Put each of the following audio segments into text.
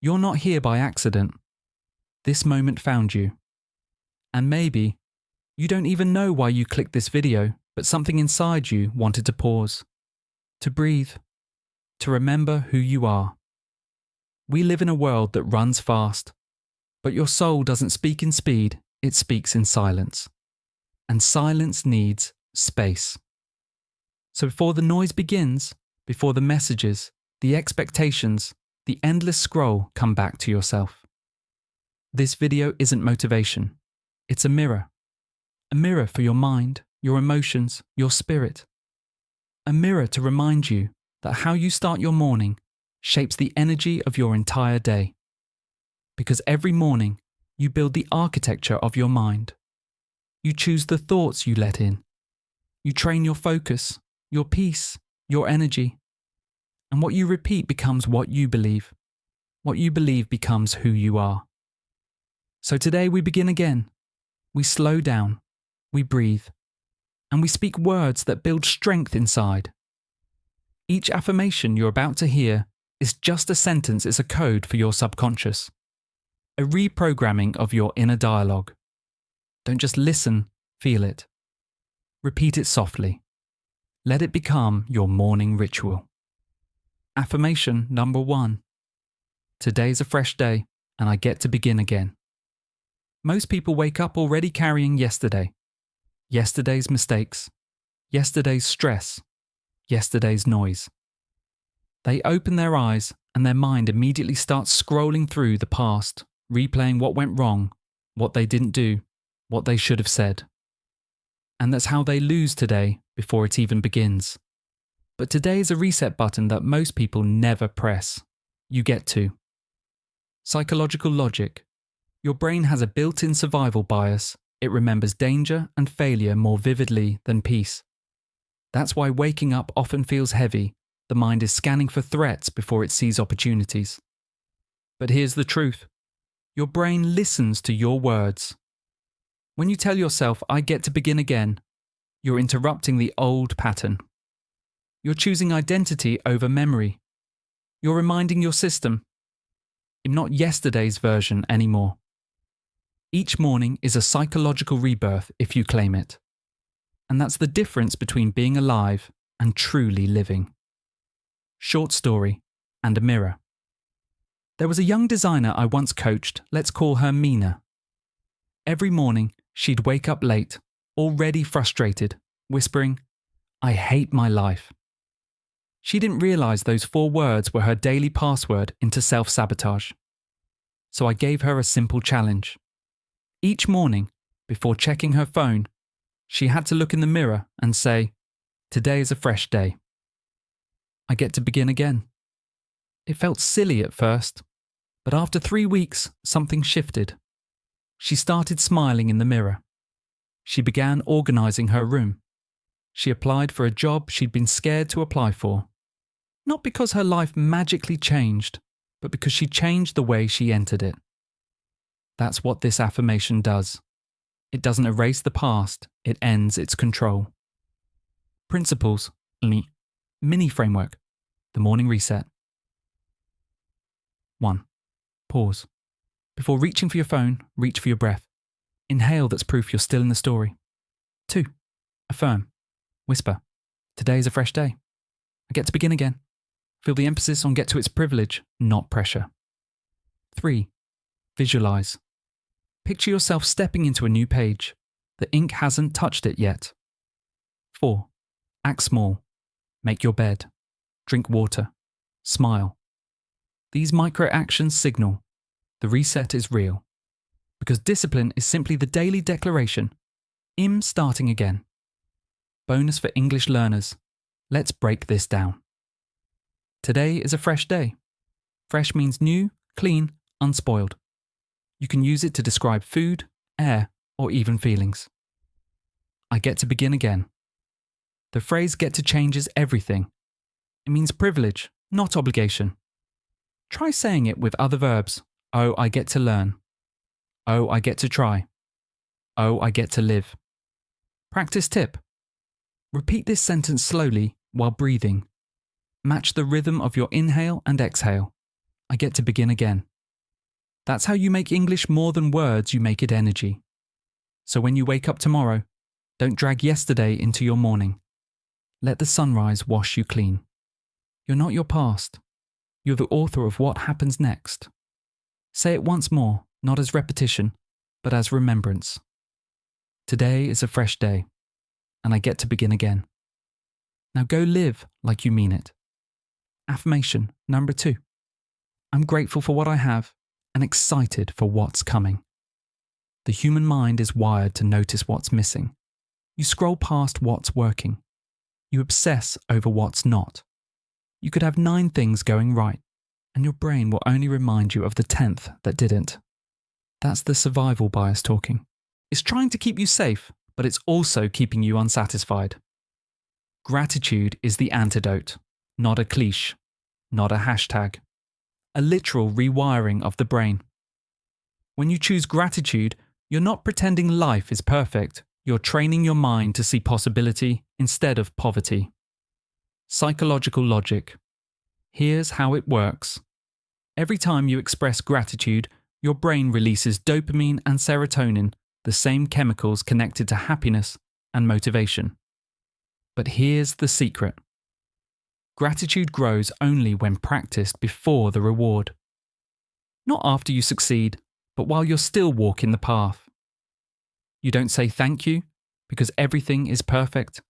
You're not here by accident. This moment found you. And maybe you don't even know why you clicked this video, but something inside you wanted to pause, to breathe, to remember who you are. We live in a world that runs fast, but your soul doesn't speak in speed, it speaks in silence. And silence needs space. So before the noise begins, before the messages, the expectations, the endless scroll come back to yourself. This video isn't motivation. It's a mirror for your mind, your emotions, your spirit. A mirror to remind you that how you start your morning shapes the energy of your entire day. Because every morning, you build the architecture of your mind. You choose the thoughts you let in. You train your focus, your peace, your energy. And what you repeat becomes what you believe. What you believe becomes who you are. So today we begin again. We slow down, we breathe, and we speak words that build strength inside. Each affirmation you're about to hear is just a sentence, it's a code for your subconscious. A reprogramming of your inner dialogue. Don't just listen, feel it. Repeat it softly. Let it become your morning ritual. Affirmation number 1. Today's a fresh day, and I get to begin again. Most people wake up already carrying yesterday. Yesterday's mistakes. Yesterday's stress. Yesterday's noise. They open their eyes and their mind immediately starts scrolling through the past, replaying what went wrong, what they didn't do, what they should have said. And that's how they lose today before it even begins. But today is a reset button that most people never press. You get to. Psychological logic. Your brain has a built-in survival bias. It remembers danger and failure more vividly than peace. That's why waking up often feels heavy. The mind is scanning for threats before it sees opportunities. But here's the truth. Your brain listens to your words. When you tell yourself, I get to begin again, you're interrupting the old pattern. You're choosing identity over memory. You're reminding your system, I'm not yesterday's version anymore. Each morning is a psychological rebirth if you claim it. And that's the difference between being alive and truly living. Short story and a mirror. There was a young designer I once coached, let's call her Mina. Every morning, she'd wake up late, already frustrated, whispering, I hate my life. She didn't realize those 4 words were her daily password into self-sabotage. So I gave her a simple challenge. Each morning, before checking her phone, she had to look in the mirror and say, today is a fresh day. I get to begin again. It felt silly at first, but after 3 weeks, something shifted. She started smiling in the mirror. She began organizing her room. She applied for a job she'd been scared to apply for. Not because her life magically changed, but because she changed the way she entered it. That's what this affirmation does. It doesn't erase the past, it ends its control. Principles, mini framework, the morning reset. 1. Pause. Before reaching for your phone, reach for your breath. Inhale, that's proof you're still in the story. 2. Affirm. Whisper. Today is a fresh day. I get to begin again. Feel the emphasis on get to its privilege, not pressure. 3. Visualize. Picture yourself stepping into a new page. The ink hasn't touched it yet. 4. Act small. Make your bed. Drink water. Smile. These micro actions signal the reset is real. Because discipline is simply the daily declaration. I'm starting again. Bonus for English learners. Let's break this down. Today is a fresh day. Fresh means new, clean, unspoiled. You can use it to describe food, air, or even feelings. I get to begin again. The phrase get to changes everything. It means privilege, not obligation. Try saying it with other verbs. Oh, I get to learn. Oh, I get to try. Oh, I get to live. Practice tip. Repeat this sentence slowly while breathing. Match the rhythm of your inhale and exhale. I get to begin again. That's how you make English more than words, you make it energy. So when you wake up tomorrow, don't drag yesterday into your morning. Let the sunrise wash you clean. You're not your past. You're the author of what happens next. Say it once more, not as repetition, but as remembrance. Today is a fresh day, and I get to begin again. Now go live like you mean it. Affirmation number 2. I'm grateful for what I have and excited for what's coming. The human mind is wired to notice what's missing. You scroll past what's working. You obsess over what's not. You could have 9 things going right, and your brain will only remind you of the 10th that didn't. That's the survival bias talking. It's trying to keep you safe, but it's also keeping you unsatisfied. Gratitude is the antidote, not a cliche, not a hashtag. A literal rewiring of the brain. When you choose gratitude, you're not pretending life is perfect. You're training your mind to see possibility instead of poverty. Psychological logic. Here's how it works. Every time you express gratitude, your brain releases dopamine and serotonin, the same chemicals connected to happiness and motivation. But here's the secret. Gratitude grows only when practiced before the reward. Not after you succeed, but while you're still walking the path. You don't say thank you because everything is perfect.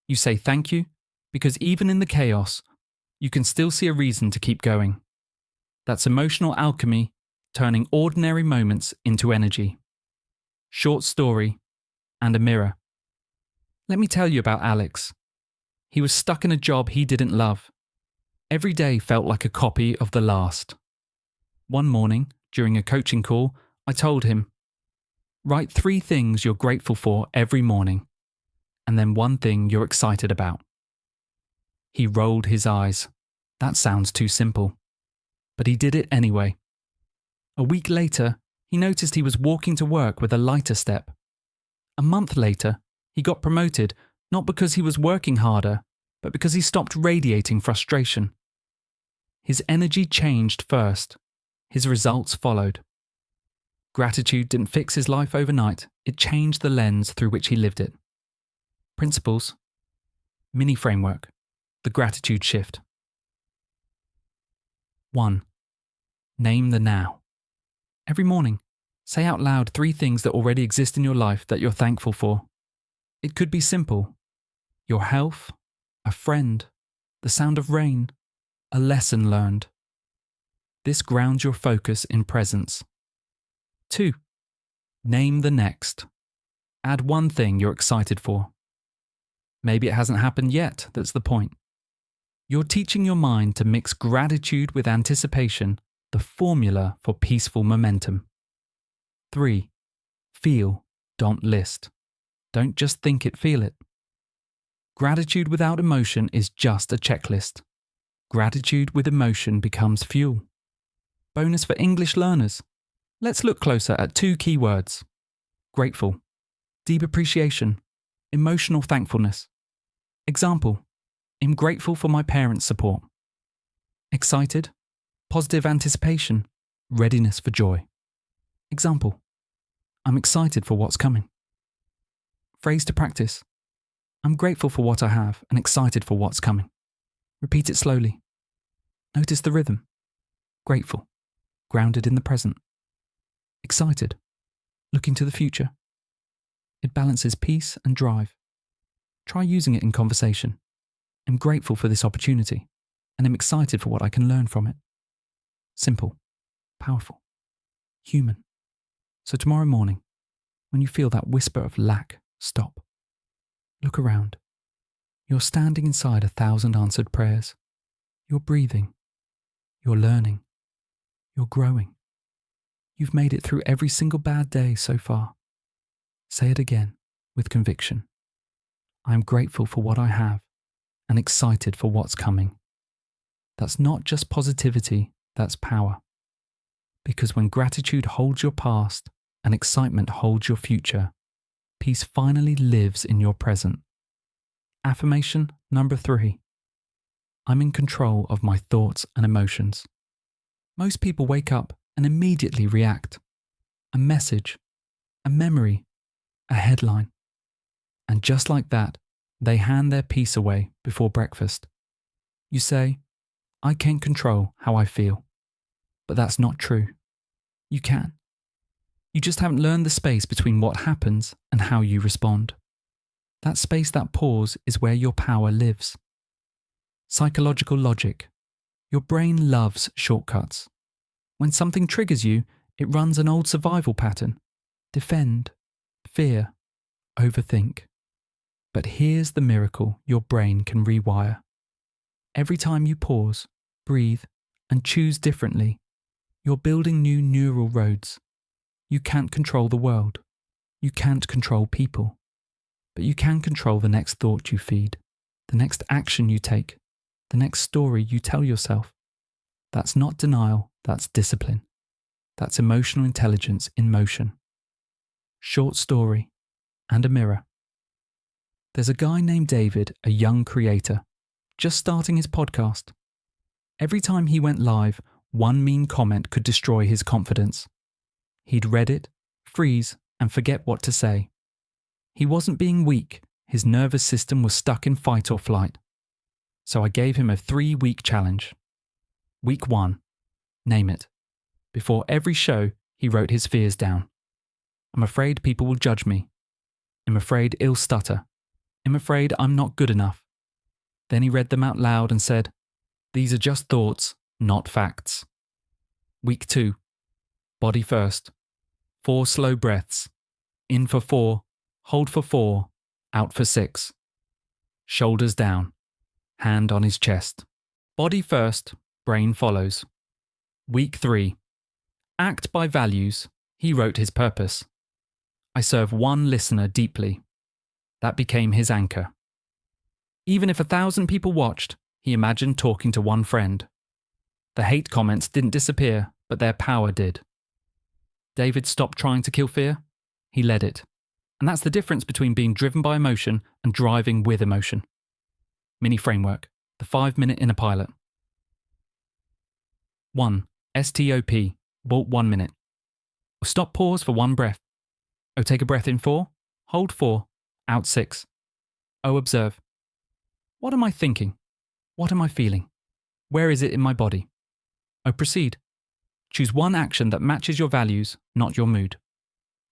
You say thank you because even in the chaos, you can still see a reason to keep going. That's emotional alchemy, turning ordinary moments into energy. Short story and a mirror. Let me tell you about Alex. He was stuck in a job he didn't love. Every day felt like a copy of the last. One morning, during a coaching call, I told him, write 3 things you're grateful for every morning, and then 1 thing you're excited about. He rolled his eyes. That sounds too simple. But he did it anyway. A week later, he noticed he was walking to work with a lighter step. A month later, he got promoted, not because he was working harder, but because he stopped radiating frustration. His energy changed first. His results followed. Gratitude didn't fix his life overnight. It changed the lens through which he lived it. Principles. Mini framework. The gratitude shift. 1. Name the now. Every morning, say out loud 3 things that already exist in your life that you're thankful for. It could be simple. Your health, a friend, the sound of rain, a lesson learned. This grounds your focus in presence. 2. Name the next. Add 1 thing you're excited for. Maybe it hasn't happened yet, that's the point. You're teaching your mind to mix gratitude with anticipation, the formula for peaceful momentum. 3. Feel, don't list. Don't just think it, feel it. Gratitude without emotion is just a checklist. Gratitude with emotion becomes fuel. Bonus for English learners. Let's look closer at 2 key words. Grateful, deep appreciation, emotional thankfulness. Example, I'm grateful for my parents' support. Excited, positive anticipation, readiness for joy. Example, I'm excited for what's coming. Phrase to practice. I'm grateful for what I have and excited for what's coming. Repeat it slowly. Notice the rhythm. Grateful, grounded in the present. Excited, looking to the future. It balances peace and drive. Try using it in conversation. I'm grateful for this opportunity, and I'm excited for what I can learn from it. Simple, powerful, human. So tomorrow morning, when you feel that whisper of lack, stop. Look around. You're standing inside 1,000 answered prayers. You're breathing. You're learning. You're growing. You've made it through every single bad day so far. Say it again with conviction. I am grateful for what I have and excited for what's coming. That's not just positivity, that's power. Because when gratitude holds your past and excitement holds your future, peace finally lives in your present. Affirmation number 3. I'm in control of my thoughts and emotions. Most people wake up and immediately react. A message, a memory, a headline. And just like that, they hand their peace away before breakfast. You say, I can't control how I feel. But that's not true. You can. You just haven't learned the space between what happens and how you respond. That space, that pause, is where your power lives. Psychological logic. Your brain loves shortcuts. When something triggers you, it runs an old survival pattern. Defend, fear, overthink. But here's the miracle your brain can rewire. Every time you pause, breathe, and choose differently, you're building new neural roads. You can't control the world. You can't control people. But you can control the next thought you feed, the next action you take, the next story you tell yourself. That's not denial, that's discipline. That's emotional intelligence in motion. Short story and a mirror. There's a guy named David, a young creator, just starting his podcast. Every time he went live, one mean comment could destroy his confidence. He'd read it, freeze, and forget what to say. He wasn't being weak, his nervous system was stuck in fight or flight. So I gave him a 3-week challenge. Week 1, name it. Before every show, he wrote his fears down. I'm afraid people will judge me. I'm afraid I'll stutter. I'm afraid I'm not good enough. Then he read them out loud and said, these are just thoughts, not facts. Week 2, body first. 4 slow breaths. In for 4, hold for 4, out for 6. Shoulders down, hand on his chest. Body first, brain follows. Week 3, act by values. He wrote his purpose. I serve one listener deeply. That became his anchor. Even if 1,000 people watched, he imagined talking to one friend. The hate comments didn't disappear, but their power did. David stopped trying to kill fear. He led it. And that's the difference between being driven by emotion and driving with emotion. Mini framework, the 5-minute inner pilot. 1. STOP, walk 1 minute. Stop, pause for 1 breath. O, take a breath in 4, hold 4, out 6. O, observe. What am I thinking? What am I feeling? Where is it in my body? O, proceed. Choose one action that matches your values, not your mood.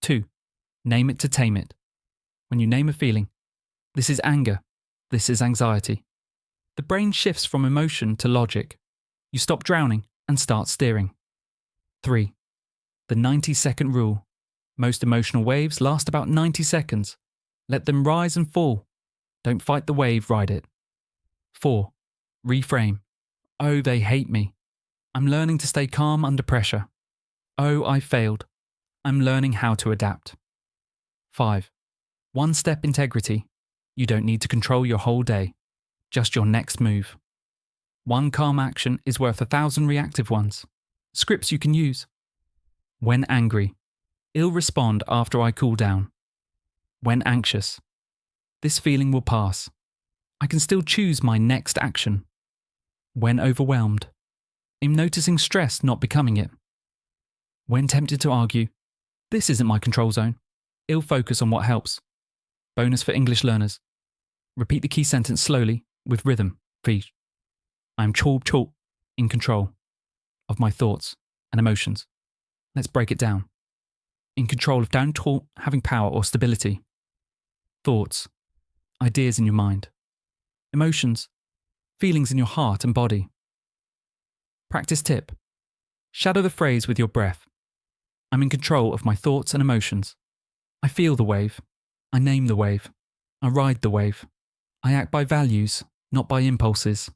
2. Name it to tame it. When you name a feeling, this is anger, this is anxiety. The brain shifts from emotion to logic. You stop drowning and start steering. 3. The 90-second rule. Most emotional waves last about 90 seconds. Let them rise and fall. Don't fight the wave, ride it. 4. Reframe. Oh, they hate me. I'm learning to stay calm under pressure. Oh, I failed. I'm learning how to adapt. 5. One-step integrity. You don't need to control your whole day, just your next move. One calm action is worth 1,000 reactive ones. Scripts you can use. When angry, I'll respond after I cool down. When anxious, this feeling will pass. I can still choose my next action. When overwhelmed, I'm noticing stress, not becoming it. When tempted to argue, this isn't my control zone. I'll focus on what helps. Bonus for English learners. Repeat the key sentence slowly, with rhythm, for each. I'm chalk in control of my thoughts and emotions. Let's break it down. In control of down talk, having power or stability. Thoughts, ideas in your mind. Emotions, feelings in your heart and body. Practice tip. Shadow the phrase with your breath. I'm in control of my thoughts and emotions. I feel the wave. I name the wave. I ride the wave. I act by values, not by impulses.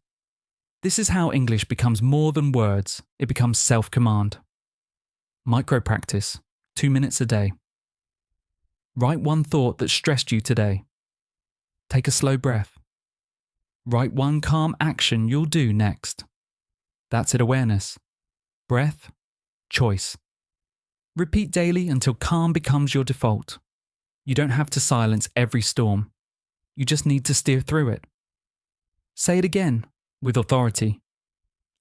This is how English becomes more than words. It becomes self-command. Micro practice, 2 minutes a day. Write one thought that stressed you today. Take a slow breath. Write one calm action you'll do next. That's it, awareness. Breath, choice. Repeat daily until calm becomes your default. You don't have to silence every storm. You just need to steer through it. Say it again, with authority.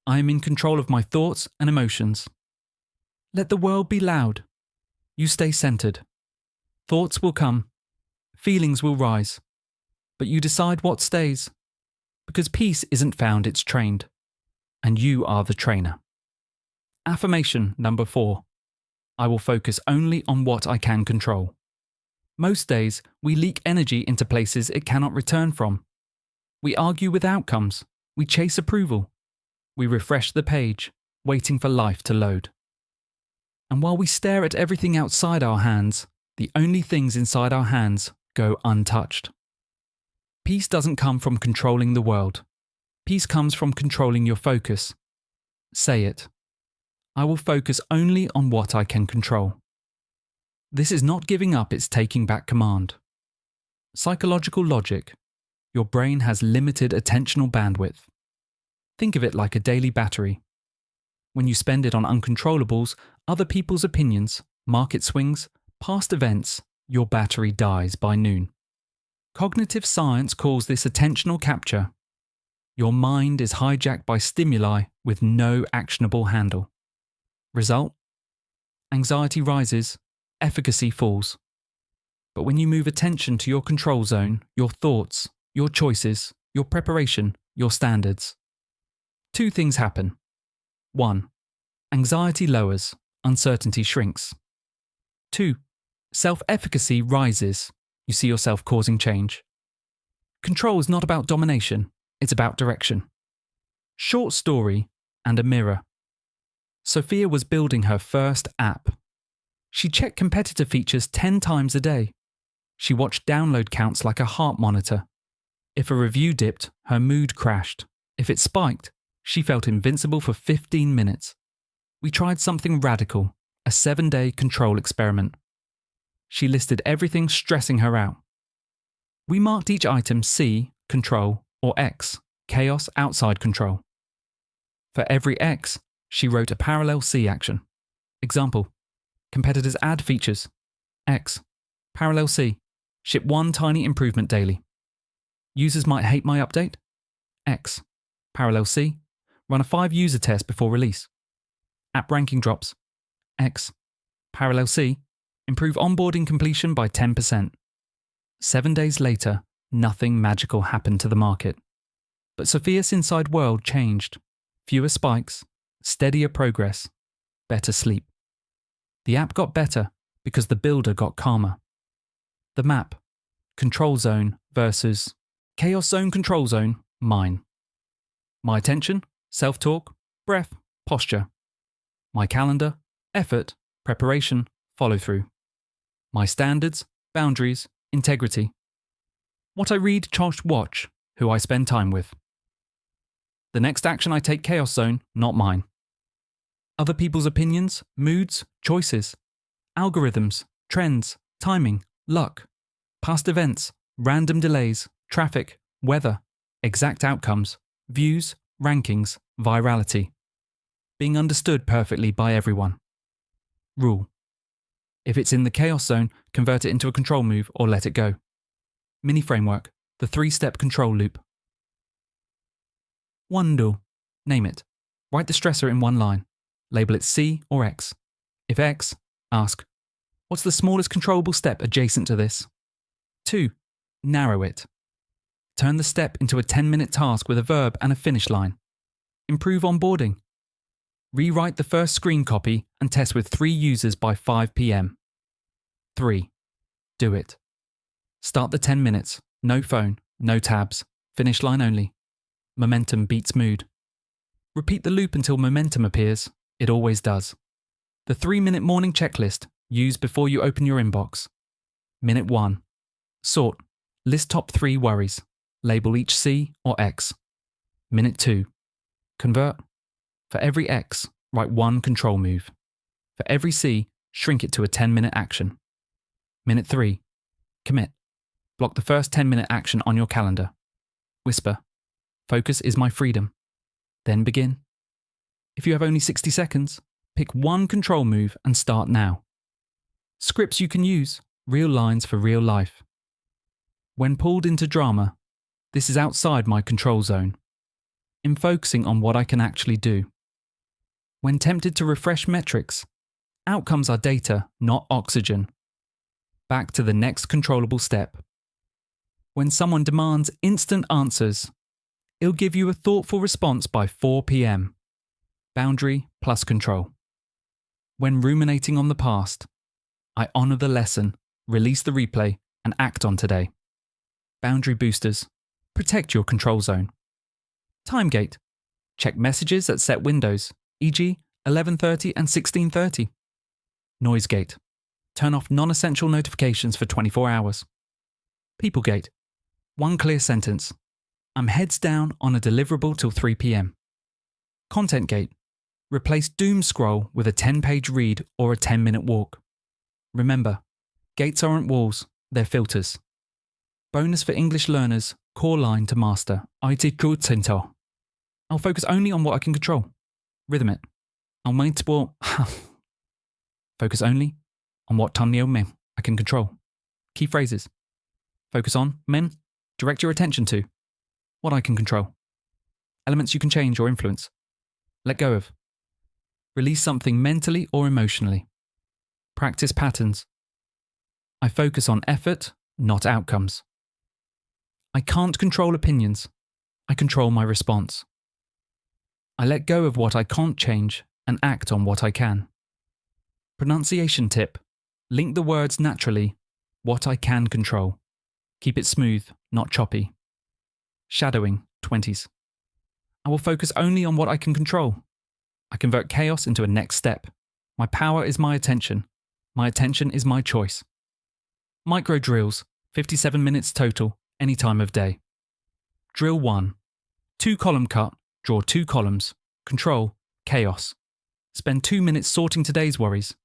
I am in control of my thoughts and emotions. Let the world be loud. You stay centered. Thoughts will come. Feelings will rise. But you decide what stays. Because peace isn't found, it's trained. And you are the trainer. Affirmation number 4. I will focus only on what I can control. Most days, we leak energy into places it cannot return from. We argue with outcomes. We chase approval. We refresh the page, waiting for life to load. And while we stare at everything outside our hands, the only things inside our hands go untouched. Peace doesn't come from controlling the world. Peace comes from controlling your focus. Say it. I will focus only on what I can control. This is not giving up, it's taking back command. Psychological logic. Your brain has limited attentional bandwidth. Think of it like a daily battery. When you spend it on uncontrollables, other people's opinions, market swings, past events, your battery dies by noon. Cognitive science calls this attentional capture. Your mind is hijacked by stimuli with no actionable handle. Result? Anxiety rises, efficacy falls. But when you move attention to your control zone, your thoughts, your choices, your preparation, your standards, 2 things happen. 1. Anxiety lowers, uncertainty shrinks. 2. Self-efficacy rises. You see yourself causing change. Control is not about domination, it's about direction. Short story and a mirror. Sophia was building her first app. She checked competitor features 10 times a day. She watched download counts like a heart monitor. If a review dipped, her mood crashed. If it spiked, she felt invincible for 15 minutes. We tried something radical, a 7-day control experiment. She listed everything stressing her out. We marked each item C, control, or X, chaos outside control. For every X, she wrote a parallel C action. Example, competitors add features. X, parallel C, ship 1 tiny improvement daily. Users might hate my update. X, parallel C, run a 5-user test before release. App ranking drops. X, parallel C, improve onboarding completion by 10%. 7 days later, nothing magical happened to the market. But Sophia's inside world changed. Fewer spikes, steadier progress, better sleep. The app got better because the builder got calmer. The map, control zone versus chaos zone, control zone, mine. My attention, self-talk, breath, posture. My calendar, effort, preparation, follow-through. My standards, boundaries, integrity. What I read, watch, who I spend time with. The next action I take, chaos zone, not mine. Other people's opinions, moods, choices. Algorithms, trends, timing, luck. Past events, random delays, traffic, weather, exact outcomes, views, rankings, virality. Being understood perfectly by everyone. Rule. If it's in the chaos zone, convert it into a control move or let it go. Mini framework, the 3-step control loop. Wando. Name it. Write the stressor in 1 line. Label it C or X. If X, ask, what's the smallest controllable step adjacent to this? 2. Narrow it. Turn the step into a 10-minute task with a verb and a finish line. Improve onboarding. Rewrite the first screen copy and test with 3 users by 5 p.m. 3. Do it. Start the 10 minutes. No phone, no tabs. Finish line only. Momentum beats mood. Repeat the loop until momentum appears. It always does. The 3-minute morning checklist. Use before you open your inbox. Minute 1. Sort. List top 3 worries. Label each C or X. Minute 2. Convert. For every X, write 1 control move. For every C, shrink it to a 10-minute action. Minute 3. Commit. Block the first 10-minute action on your calendar. Whisper. Focus is my freedom. Then begin. If you have only 60 seconds, pick 1 control move and start now. Scripts you can use, real lines for real life. When pulled into drama, this is outside my control zone. In focusing on what I can actually do. When tempted to refresh metrics, Outcomes are data, not oxygen. Back to the next controllable step. When someone demands instant answers, it'll give you a thoughtful response by 4 p.m. Boundary plus control. When ruminating on the past, I honour the lesson, release the replay, and act on today. Boundary boosters. Protect your control zone. Time gate. Check messages at set windows, e.g. 11:30 and 16:30. Noise gate. Turn off non-essential notifications for 24 hours. People gate. One clear sentence. I'm heads down on a deliverable till 3 p.m. Content gate. Replace doom scroll with a 10-page read or a 10-minute walk. Remember, gates aren't walls, they're filters. Bonus for English learners, core line to master. I'll focus only on what I can control. Rhythm it. Focus only on what I can control. Key phrases. Focus on, direct your attention to. What I can control. Elements you can change or influence. Let go of. Release something mentally or emotionally. Practice patterns. I focus on effort, not outcomes. I can't control opinions. I control my response. I let go of what I can't change and act on what I can. Pronunciation tip. Link the words naturally. What I can control. Keep it smooth, not choppy. Shadowing, 20s. I will focus only on what I can control. I convert chaos into a next step. My power is my attention. My attention is my choice. Micro drills, 57 minutes total, any time of day. Drill 1. 2-column cut, draw 2 columns. Control, chaos. Spend 2 minutes sorting today's worries.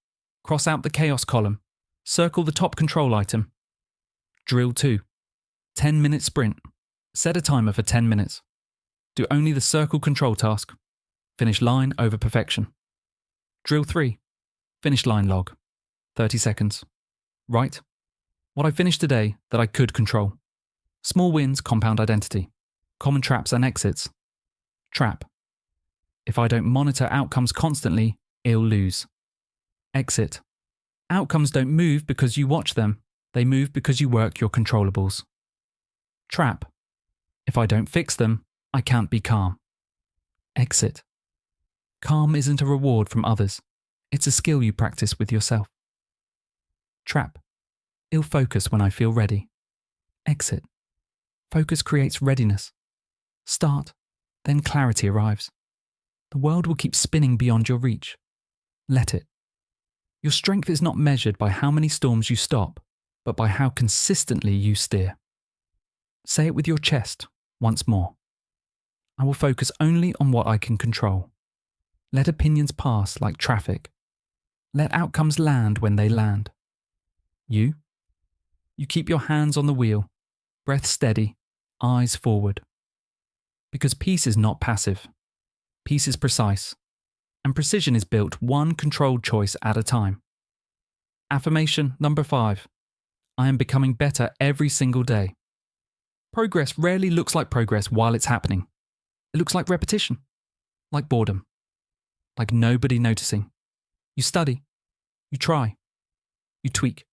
Cross out the chaos column. Circle the top control item. Drill 2. 10-minute sprint. Set a timer for 10 minutes. Do only the circle control task. Finish line over perfection. Drill 3. Finish line log. 30 seconds. Write. What I finished today that I could control. Small wins compound identity. Common traps and exits. Trap. If I don't monitor outcomes constantly, I'll lose. Exit. Outcomes don't move because you watch them. They move because you work your controllables. Trap. If I don't fix them, I can't be calm. Exit. Calm isn't a reward from others. It's a skill you practice with yourself. Trap. I'll focus when I feel ready. Exit. Focus creates readiness. Start, then clarity arrives. The world will keep spinning beyond your reach. Let it. Your strength is not measured by how many storms you stop, but by how consistently you steer. Say it with your chest once more. I will focus only on what I can control. Let opinions pass like traffic. Let outcomes land when they land. You keep your hands on the wheel, breath steady, eyes forward. Because peace is not passive. Peace is precise, and precision is built one controlled choice at a time. Affirmation number 5. I am becoming better every single day. Progress rarely looks like progress while it's happening. It looks like repetition, like boredom, like nobody noticing. You study, you try, you tweak,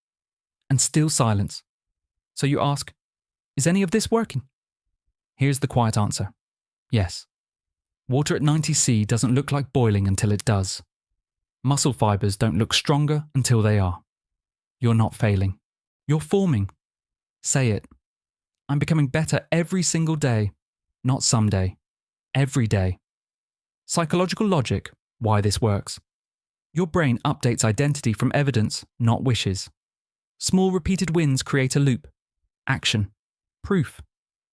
and still silence. So you ask, is any of this working? Here's the quiet answer. Yes. Water at 90°C doesn't look like boiling until it does. Muscle fibers don't look stronger until they are. You're not failing. You're forming. Say it. I'm becoming better every single day, not someday. Every day. Psychological logic, why this works. Your brain updates identity from evidence, not wishes. Small repeated wins create a loop. Action. Proof.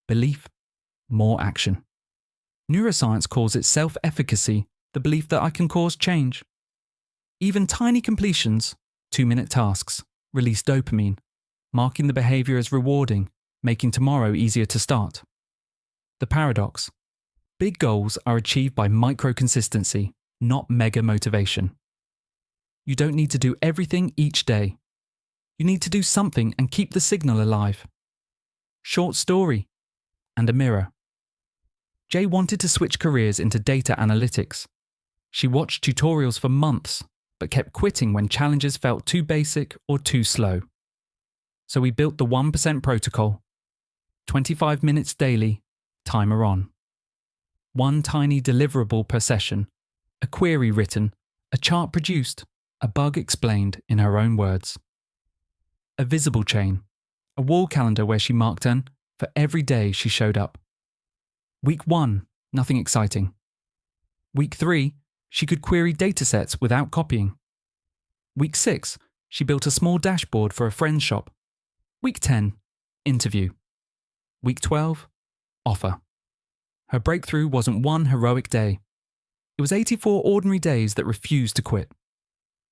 Belief. More action. Neuroscience calls it self-efficacy, the belief that I can cause change. Even tiny completions, 2-minute tasks, release dopamine, marking the behavior as rewarding, making tomorrow easier to start. The paradox. Big goals are achieved by micro-consistency, not mega motivation. You don't need to do everything each day. You need to do something and keep the signal alive. Short story and a mirror. Jay wanted to switch careers into data analytics. She watched tutorials for months, but kept quitting when challenges felt too basic or too slow. So we built the 1% protocol. 25 minutes daily, timer on. One tiny deliverable per session, a query written, a chart produced, a bug explained in her own words. A visible chain, a wall calendar where she marked an for every day she showed up. Week 1, nothing exciting. Week 3, she could query datasets without copying. Week 6, she built a small dashboard for a friend's shop. Week 10, interview. Week 12, offer. Her breakthrough wasn't one heroic day. It was 84 ordinary days that refused to quit.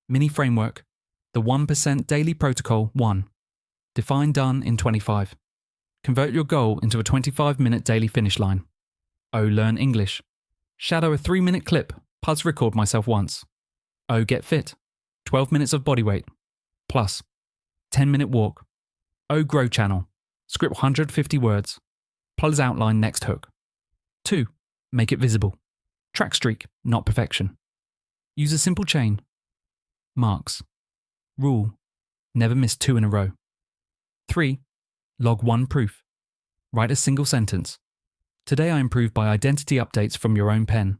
Mini framework, the 1% daily protocol 1. Define done in 25. Convert your goal into a 25-minute daily finish line. O, learn English. Shadow a 3-minute clip, pause record myself once. O, get fit. 12 minutes of body weight. Plus. 10-minute walk. O, grow channel. Script 150 words. Plus outline next hook. 2. Make it visible. Track streak, not perfection. Use a simple chain. Marks. Rule. Never miss 2 in a row. 3. Log 1 proof. Write a single sentence. Today I improved by identity updates from your own pen.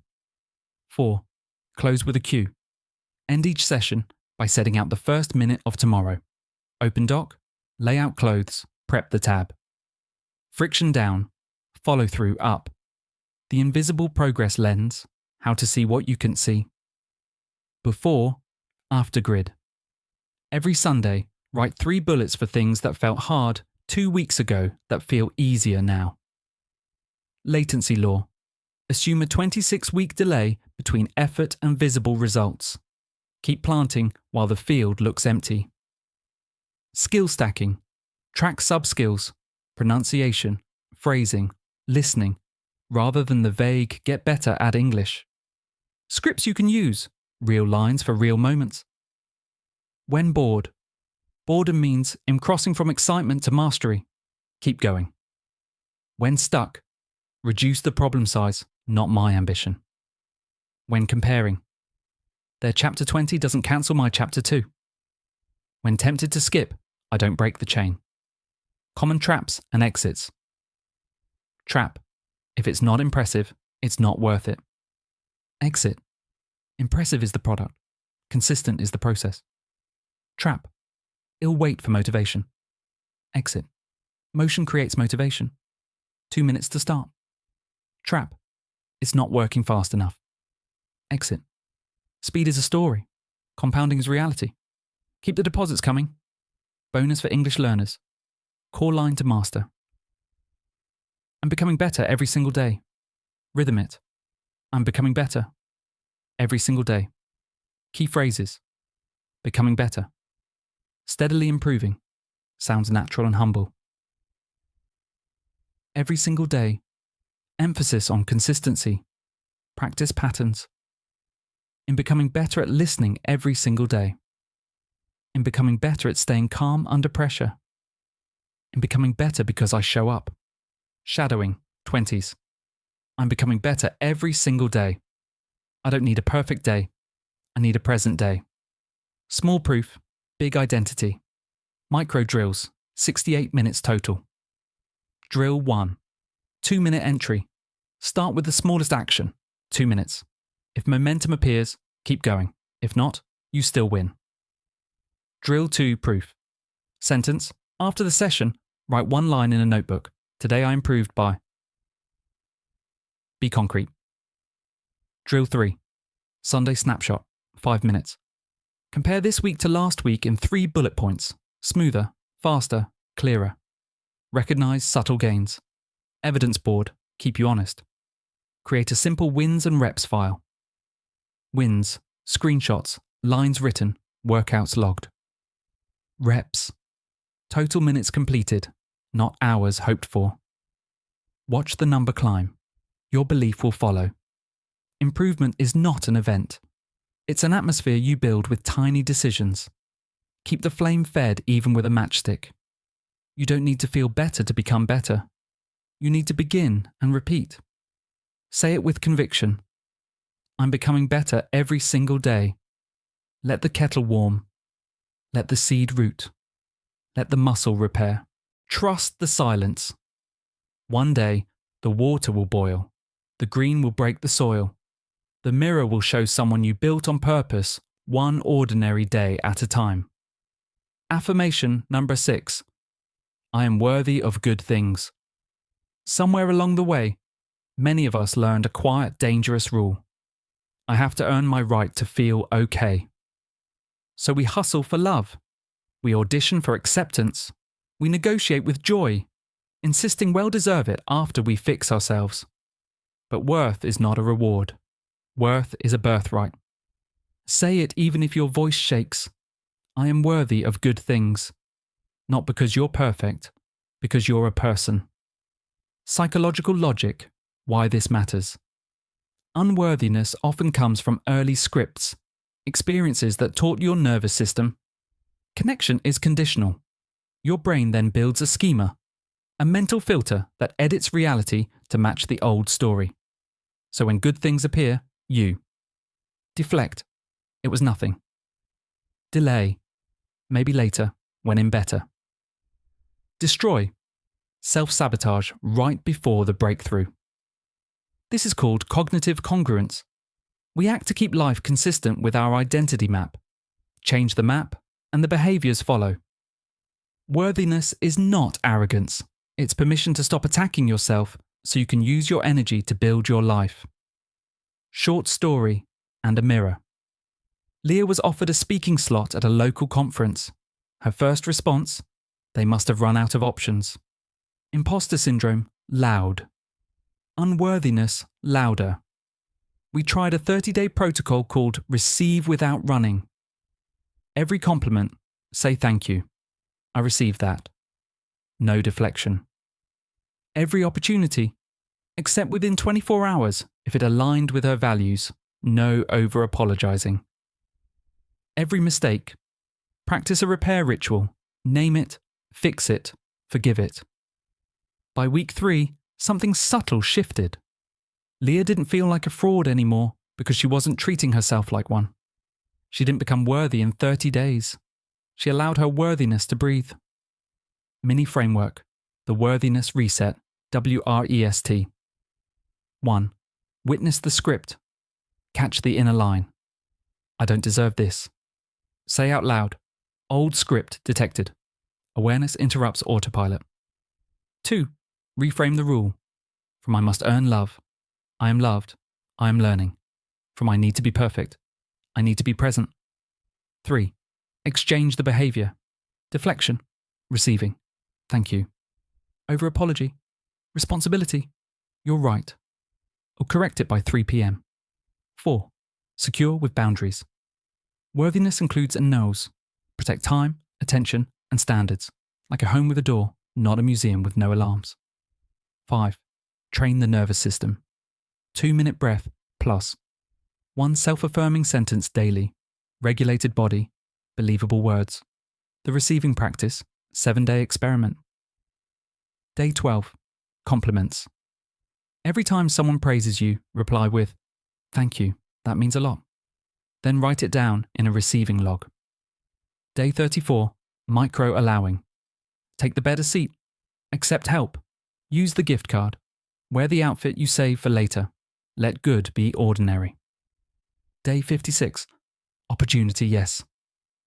4. Close with a cue. End each session by setting out the first minute of tomorrow. Open doc, lay out clothes, prep the tab. Friction down, follow through up. The invisible progress lens, how to see what you couldn't see. Before, after grid. Every Sunday, write 3 bullets for things that felt hard 2 weeks ago that feel easier now. Latency law. Assume a 26-week delay between effort and visible results. Keep planting while the field looks empty. Skill stacking. Track sub-skills, pronunciation, phrasing, listening, rather than the vague get better at English. Scripts you can use, real lines for real moments. When bored. Boredom means I'm crossing from excitement to mastery. Keep going. When stuck. Reduce the problem size, not my ambition. When comparing. Their chapter 20 doesn't cancel my chapter 2. When tempted to skip, I don't break the chain. Common traps and exits. Trap. If it's not impressive, it's not worth it. Exit. Impressive is the product. Consistent is the process. Trap. It'll wait for motivation. Exit. Motion creates motivation. 2 minutes to start. Trap. It's not working fast enough. Exit. Speed is a story. Compounding is reality. Keep the deposits coming. Bonus for English learners. Core line to master. I'm becoming better every single day. Rhythm it. I'm becoming better. Every single day. Key phrases. Becoming better. Steadily improving. Sounds natural and humble. Every single day. Emphasis on consistency. Practice patterns. In becoming better at listening every single day. In becoming better at staying calm under pressure. In becoming better because I show up. Shadowing, 20s. I'm becoming better every single day. I don't need a perfect day. I need a present day. Small proof, big identity. Micro drills, 68 minutes total. Drill 1. 2-minute entry. Start with the smallest action, 2 minutes. If momentum appears, keep going. If not, you still win. Drill 2 proof. Sentence. After the session, write 1 line in a notebook. Today I improved by. Be concrete. Drill 3. Sunday snapshot, 5 minutes. Compare this week to last week in 3 bullet points. Smoother, faster, clearer. Recognize subtle gains. Evidence board, keep you honest. Create a simple wins and reps file. Wins, screenshots, lines written, workouts logged. Reps. Total minutes completed, not hours hoped for. Watch the number climb. Your belief will follow. Improvement is not an event. It's an atmosphere you build with tiny decisions. Keep the flame fed even with a matchstick. You don't need to feel better to become better. You need to begin and repeat. Say it with conviction. I'm becoming better every single day. Let the kettle warm. Let the seed root. Let the muscle repair. Trust the silence. One day, the water will boil. The green will break the soil. The mirror will show someone you built on purpose, one ordinary day at a time. Affirmation number 6. I am worthy of good things. Somewhere along the way, many of us learned a quiet, dangerous rule. I have to earn my right to feel okay. So we hustle for love. We audition for acceptance. We negotiate with joy, insisting we'll deserve it after we fix ourselves. But worth is not a reward. Worth is a birthright. Say it even if your voice shakes. I am worthy of good things. Not because you're perfect, because you're a person. Psychological logic, why this matters. Unworthiness often comes from early scripts, experiences that taught your nervous system. Connection is conditional. Your brain then builds a schema, a mental filter that edits reality to match the old story. So when good things appear, you deflect. It was nothing. Delay. Maybe later, when in better. Destroy. Self-sabotage right before the breakthrough. This is called cognitive congruence. We act to keep life consistent with our identity map. Change the map, and the behaviours follow. Worthiness is not arrogance. It's permission to stop attacking yourself so you can use your energy to build your life. Short story and a mirror. Leah was offered a speaking slot at a local conference. Her first response? They must have run out of options. Imposter syndrome, loud. Unworthiness, louder. We tried a 30-day protocol called Receive Without Running. Every compliment, say thank you. I received that. No deflection. Every opportunity, accept within 24 hours if it aligned with her values. No over-apologizing. Every mistake, practice a repair ritual. Name it, fix it, forgive it. By week 3, something subtle shifted. Leah didn't feel like a fraud anymore because she wasn't treating herself like one. She didn't become worthy in 30 days. She allowed her worthiness to breathe. Mini framework, the worthiness reset, WREST. 1. Witness the script. Catch the inner line. I don't deserve this. Say out loud, old script detected. Awareness interrupts autopilot. 2. Reframe the rule. From I must earn love, I am loved, I am learning. From I need to be perfect, I need to be present. 3. Exchange the behaviour. Deflection, receiving, thank you. Over apology, responsibility, you're right. Or correct it by 3 p.m. 4. Secure with boundaries. Worthiness includes a nose. Protect time, attention, and standards. Like a home with a door, not a museum with no alarms. 5. Train the nervous system. 2-minute breath plus. 1 self-affirming sentence daily. Regulated body. Believable words. The receiving practice. 7-day experiment. Day 12. Compliments. Every time someone praises you, reply with, thank you, that means a lot. Then write it down in a receiving log. Day 34. Micro-allowing. Take the better seat. Accept help. Use the gift card. Wear the outfit you save for later. Let good be ordinary. Day 56. Opportunity yes.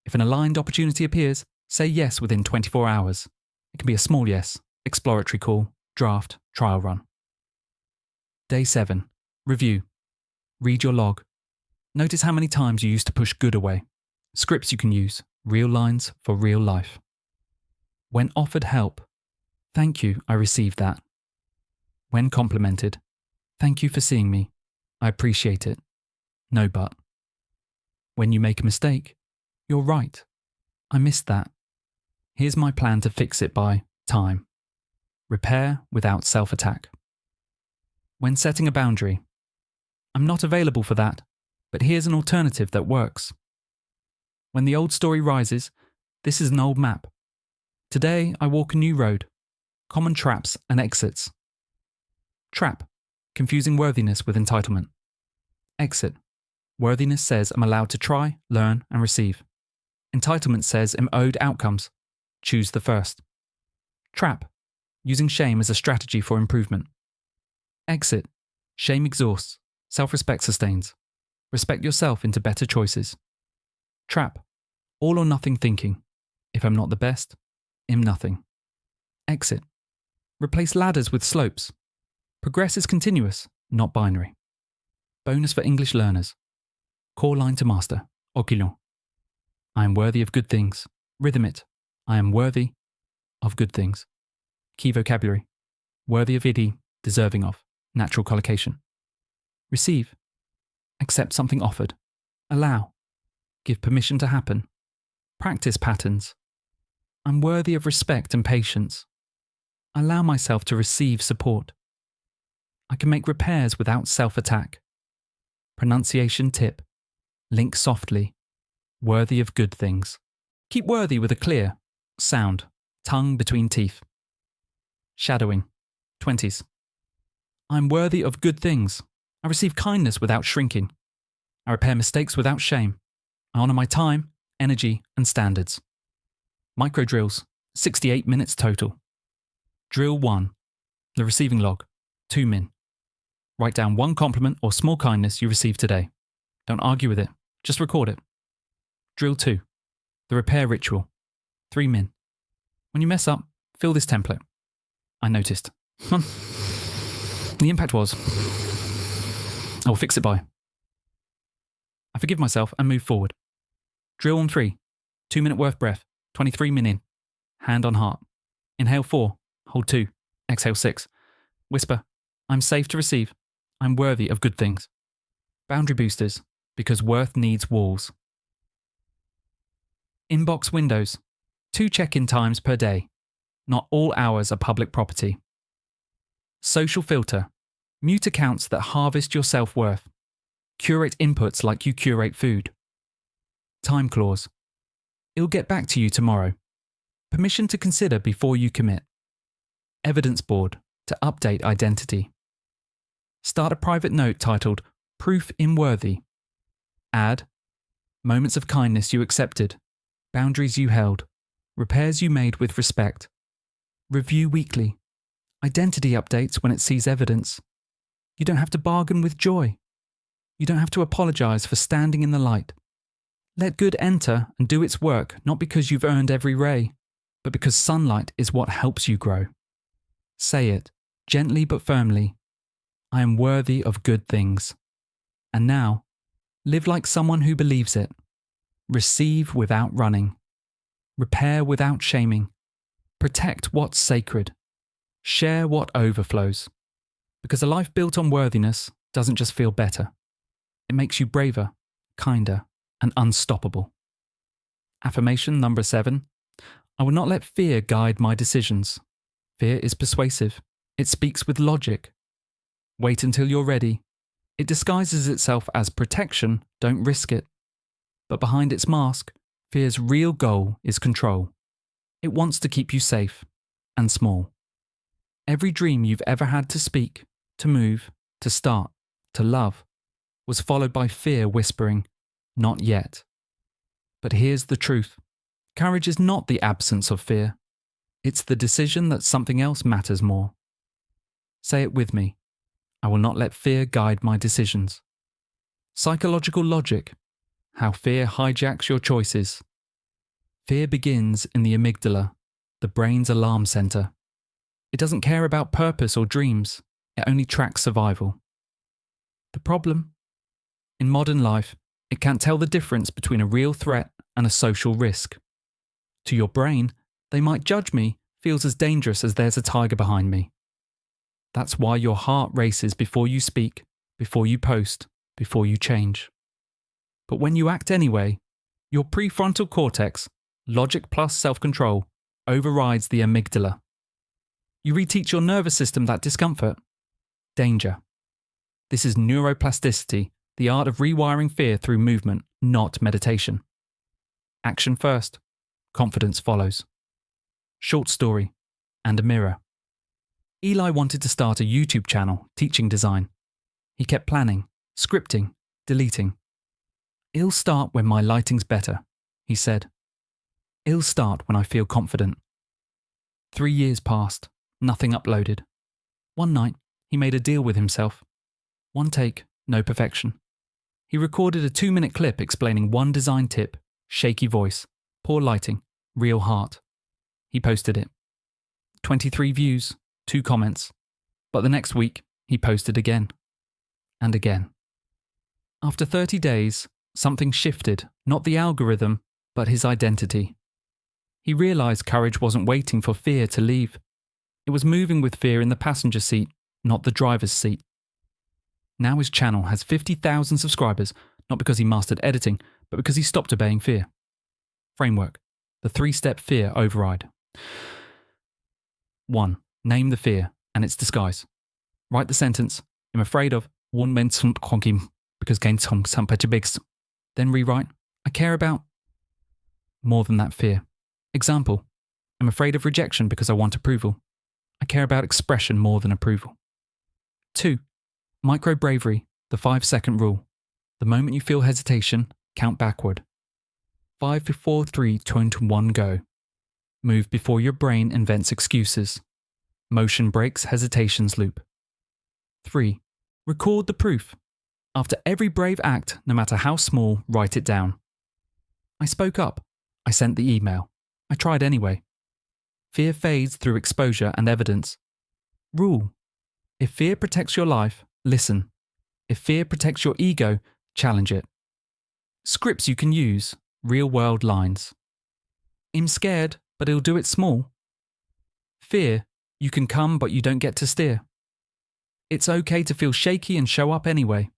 If an aligned opportunity appears, say yes within 24 hours. It can be a small yes, exploratory call, draft, trial run. Day 7. Review. Read your log. Notice how many times you used to push good away. Scripts you can use. Real lines for real life. When offered help, thank you, I received that. When complimented, thank you for seeing me. I appreciate it. No but. When you make a mistake, you're right. I missed that. Here's my plan to fix it by time. Repair without self-attack. When setting a boundary, I'm not available for that, but here's an alternative that works. When the old story rises, this is an old map. Today I walk a new road. Common traps and exits. Trap, confusing worthiness with entitlement. Exit, Worthiness says I'm allowed to try, learn, and receive. Entitlement says I'm owed outcomes. Choose the first. Trap. Using shame as a strategy for improvement. Exit. Shame exhausts. Self-respect sustains. Respect yourself into better choices. Trap. All or nothing thinking. If I'm not the best, I'm nothing. Exit. Replace ladders with slopes. Progress is continuous, not binary. Bonus for English learners. Core line to master. Oculon. I am worthy of good things. Rhythm it. I am worthy of good things. Key vocabulary. Worthy of ID, deserving of. Natural collocation. Receive. Accept something offered. Allow. Give permission to happen. Practice patterns. I'm worthy of respect and patience. Allow myself to receive support. I can make repairs without self-attack. Pronunciation tip. Link softly. Worthy of good things. Keep worthy with a clear sound, tongue between teeth. Shadowing. 20s. I'm worthy of good things. I receive kindness without shrinking. I repair mistakes without shame. I honour my time, energy, and standards. Micro drills. 68 minutes total. Drill 1. The receiving log. 2 min. Write down one compliment or small kindness you received today. Don't argue with it. Just record it. Drill 2. The repair ritual. 3 min. When you mess up, fill this template. I noticed. The impact was, I will fix it by. I forgive myself and move forward. Drill on 3. 2-minute worth breath. 23 min in. Hand on heart. Inhale 4. Hold 2. Exhale 6. Whisper, I'm safe to receive. I'm worthy of good things. Boundary boosters, because worth needs walls. Inbox windows. 2 check-in times per day. Not all hours are public property. Social filter. Mute accounts that harvest your self-worth. Curate inputs like you curate food. Time clause. It'll get back to you tomorrow. Permission to consider before you commit. Evidence board to update identity. Start a private note titled Proof in Worthy. Add moments of kindness you accepted, boundaries you held, repairs you made with respect. Review weekly. Identity updates when it sees evidence. You don't have to bargain with joy. You don't have to apologize for standing in the light. Let good enter and do its work, not because you've earned every ray, but because sunlight is what helps you grow. Say it, gently but firmly. I am worthy of good things. And now, live like someone who believes it. Receive without running. Repair without shaming. Protect what's sacred. Share what overflows. Because a life built on worthiness doesn't just feel better. It makes you braver, kinder, and unstoppable. Affirmation number 7. I will not let fear guide my decisions. Fear is persuasive. It speaks with logic. Wait until you're ready. It disguises itself as protection, don't risk it. But behind its mask, fear's real goal is control. It wants to keep you safe and small. Every dream you've ever had to speak, to move, to start, to love, was followed by fear whispering, not yet. But here's the truth. Courage is not the absence of fear. It's the decision that something else matters more. Say it with me. I will not let fear guide my decisions. Psychological logic. How fear hijacks your choices. Fear begins in the amygdala, the brain's alarm center. It doesn't care about purpose or dreams. It only tracks survival. The problem? In modern life, it can't tell the difference between a real threat and a social risk. To your brain, they might judge me feels as dangerous as there's a tiger behind me. That's why your heart races before you speak, before you post, before you change. But when you act anyway, your prefrontal cortex, logic plus self-control, overrides the amygdala. You reteach your nervous system that discomfort. Danger. This is neuroplasticity, the art of rewiring fear through movement, not meditation. Action first. Confidence follows. Short story and a mirror. Eli wanted to start a YouTube channel teaching design. He kept planning, scripting, deleting. It'll start when my lighting's better, he said. It'll start when I feel confident. 3 years passed, nothing uploaded. One night, he made a deal with himself. One take, no perfection. He recorded a 2-minute clip explaining one design tip, shaky voice, poor lighting, real heart. He posted it. 23 views, 2 comments. But the next week, he posted again. And again. After 30 days, something shifted, not the algorithm, but his identity. He realized courage wasn't waiting for fear to leave. It was moving with fear in the passenger seat, not the driver's seat. Now his channel has 50,000 subscribers, not because he mastered editing, but because he stopped obeying fear. Framework. The 3-step fear override. 1. Name the fear and its disguise. Write the sentence, I'm afraid of because then rewrite, I care about more than that fear. Example, I'm afraid of rejection because I want approval. I care about expression more than approval. 2. Micro bravery, the 5-second rule. The moment you feel hesitation, count backward. 5, 4, 3, 2, 1, go. Move before your brain invents excuses. Motion breaks hesitation's loop. 3. Record the proof. After every brave act, no matter how small, write it down. I spoke up. I sent the email. I tried anyway. Fear fades through exposure and evidence. Rule. If fear protects your life, listen. If fear protects your ego, challenge it. Scripts you can use, real-world lines. I'm scared, but it'll do it small. Fear, you can come but you don't get to steer. It's okay to feel shaky and show up anyway.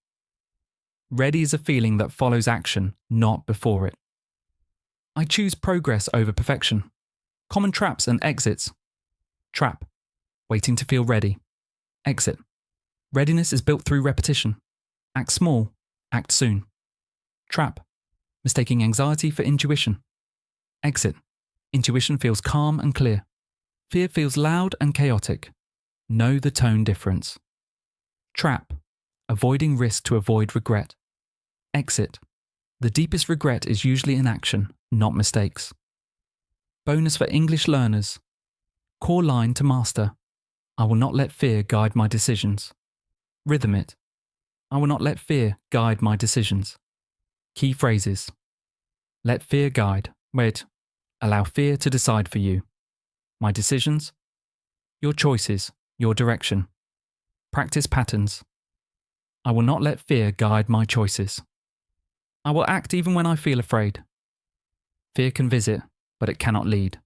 Ready is a feeling that follows action, not before it. I choose progress over perfection. Common traps and exits. Trap. Waiting to feel ready. Exit. Readiness is built through repetition. Act small. Act soon. Trap. Mistaking anxiety for intuition. Exit. Intuition feels calm and clear. Fear feels loud and chaotic. Know the tone difference. Trap. Avoiding risk to avoid regret. Exit. The deepest regret is usually inaction, not mistakes. Bonus for English learners. Core line to master. I will not let fear guide my decisions. Rhythm it. I will not let fear guide my decisions. Key phrases. Let fear guide. Wait. Allow fear to decide for you. My decisions. Your choices. Your direction. Practice patterns. I will not let fear guide my choices. I will act even when I feel afraid. Fear can visit, but it cannot lead.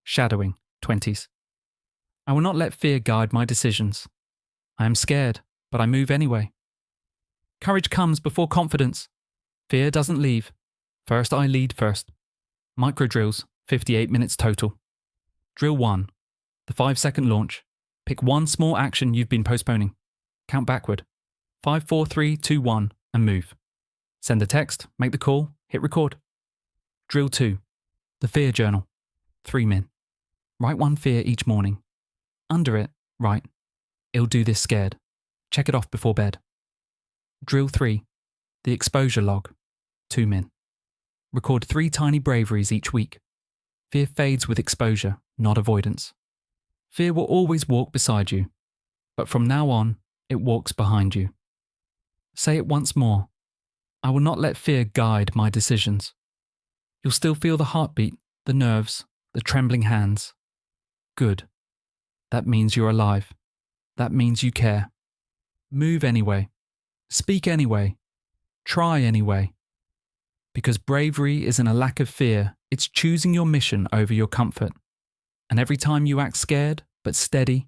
Shadowing, 20s. I will not let fear guide my decisions. I am scared, but I move anyway. Courage comes before confidence. Fear doesn't leave. First I lead first. Micro drills, 58 minutes total. Drill 1. The 5-second launch. Pick one small action you've been postponing. Count backward. 5, 4, 3, 2, 1, and move. Send a text, make the call, hit record. Drill 2. The fear journal. 3 min. Write one fear each morning. Under it, write, I'll do this scared. Check it off before bed. Drill 3. The exposure log. 2 min. Record 3 tiny braveries each week. Fear fades with exposure, not avoidance. Fear will always walk beside you, but from now on, it walks behind you. Say it once more. I will not let fear guide my decisions. You'll still feel the heartbeat, the nerves, the trembling hands. Good. That means you're alive. That means you care. Move anyway. Speak anyway. Try anyway. Because bravery isn't a lack of fear, it's choosing your mission over your comfort. And every time you act scared, but steady,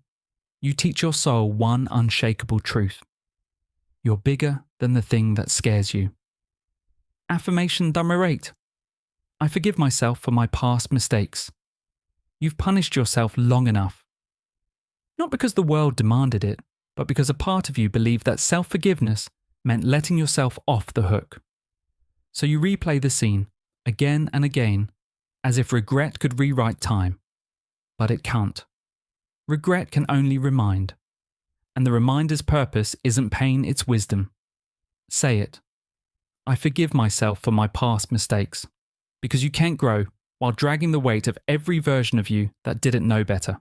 you teach your soul one unshakable truth. You're bigger than the thing that scares you. Affirmation number 8. I forgive myself for my past mistakes. You've punished yourself long enough. Not because the world demanded it, but because a part of you believed that self-forgiveness meant letting yourself off the hook. So you replay the scene again and again, as if regret could rewrite time. But it can't. Regret can only remind. And the reminder's purpose isn't pain, it's wisdom. Say it. I forgive myself for my past mistakes, because you can't grow while dragging the weight of every version of you that didn't know better.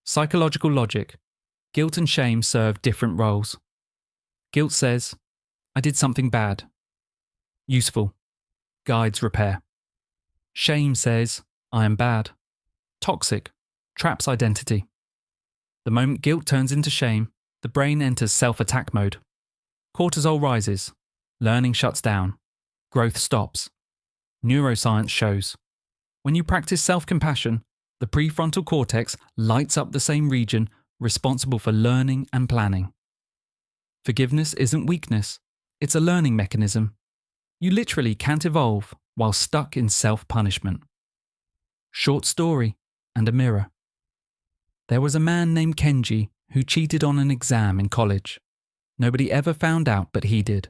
Psychological logic. Guilt and shame serve different roles. Guilt says, I did something bad. Useful. Guides repair. Shame says, I am bad. Toxic. Traps identity. The moment guilt turns into shame, the brain enters self-attack mode. Cortisol rises. Learning shuts down. Growth stops. Neuroscience shows. When you practice self-compassion, the prefrontal cortex lights up the same region responsible for learning and planning. Forgiveness isn't weakness, it's a learning mechanism. You literally can't evolve while stuck in self-punishment. Short story and a mirror. There was a man named Kenji who cheated on an exam in college. Nobody ever found out, but he did.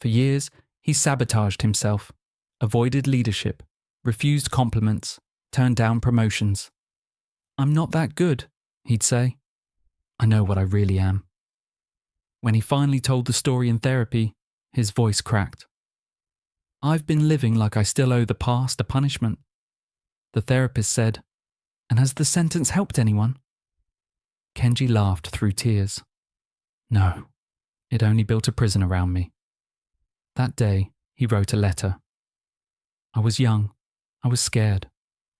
For years, he sabotaged himself, avoided leadership, refused compliments, turned down promotions. I'm not that good, he'd say. I know what I really am. When he finally told the story in therapy, his voice cracked. I've been living like I still owe the past a punishment. The therapist said, and has the sentence helped anyone? Kenji laughed through tears. No, it only built a prison around me. That day, he wrote a letter. I was young. I was scared.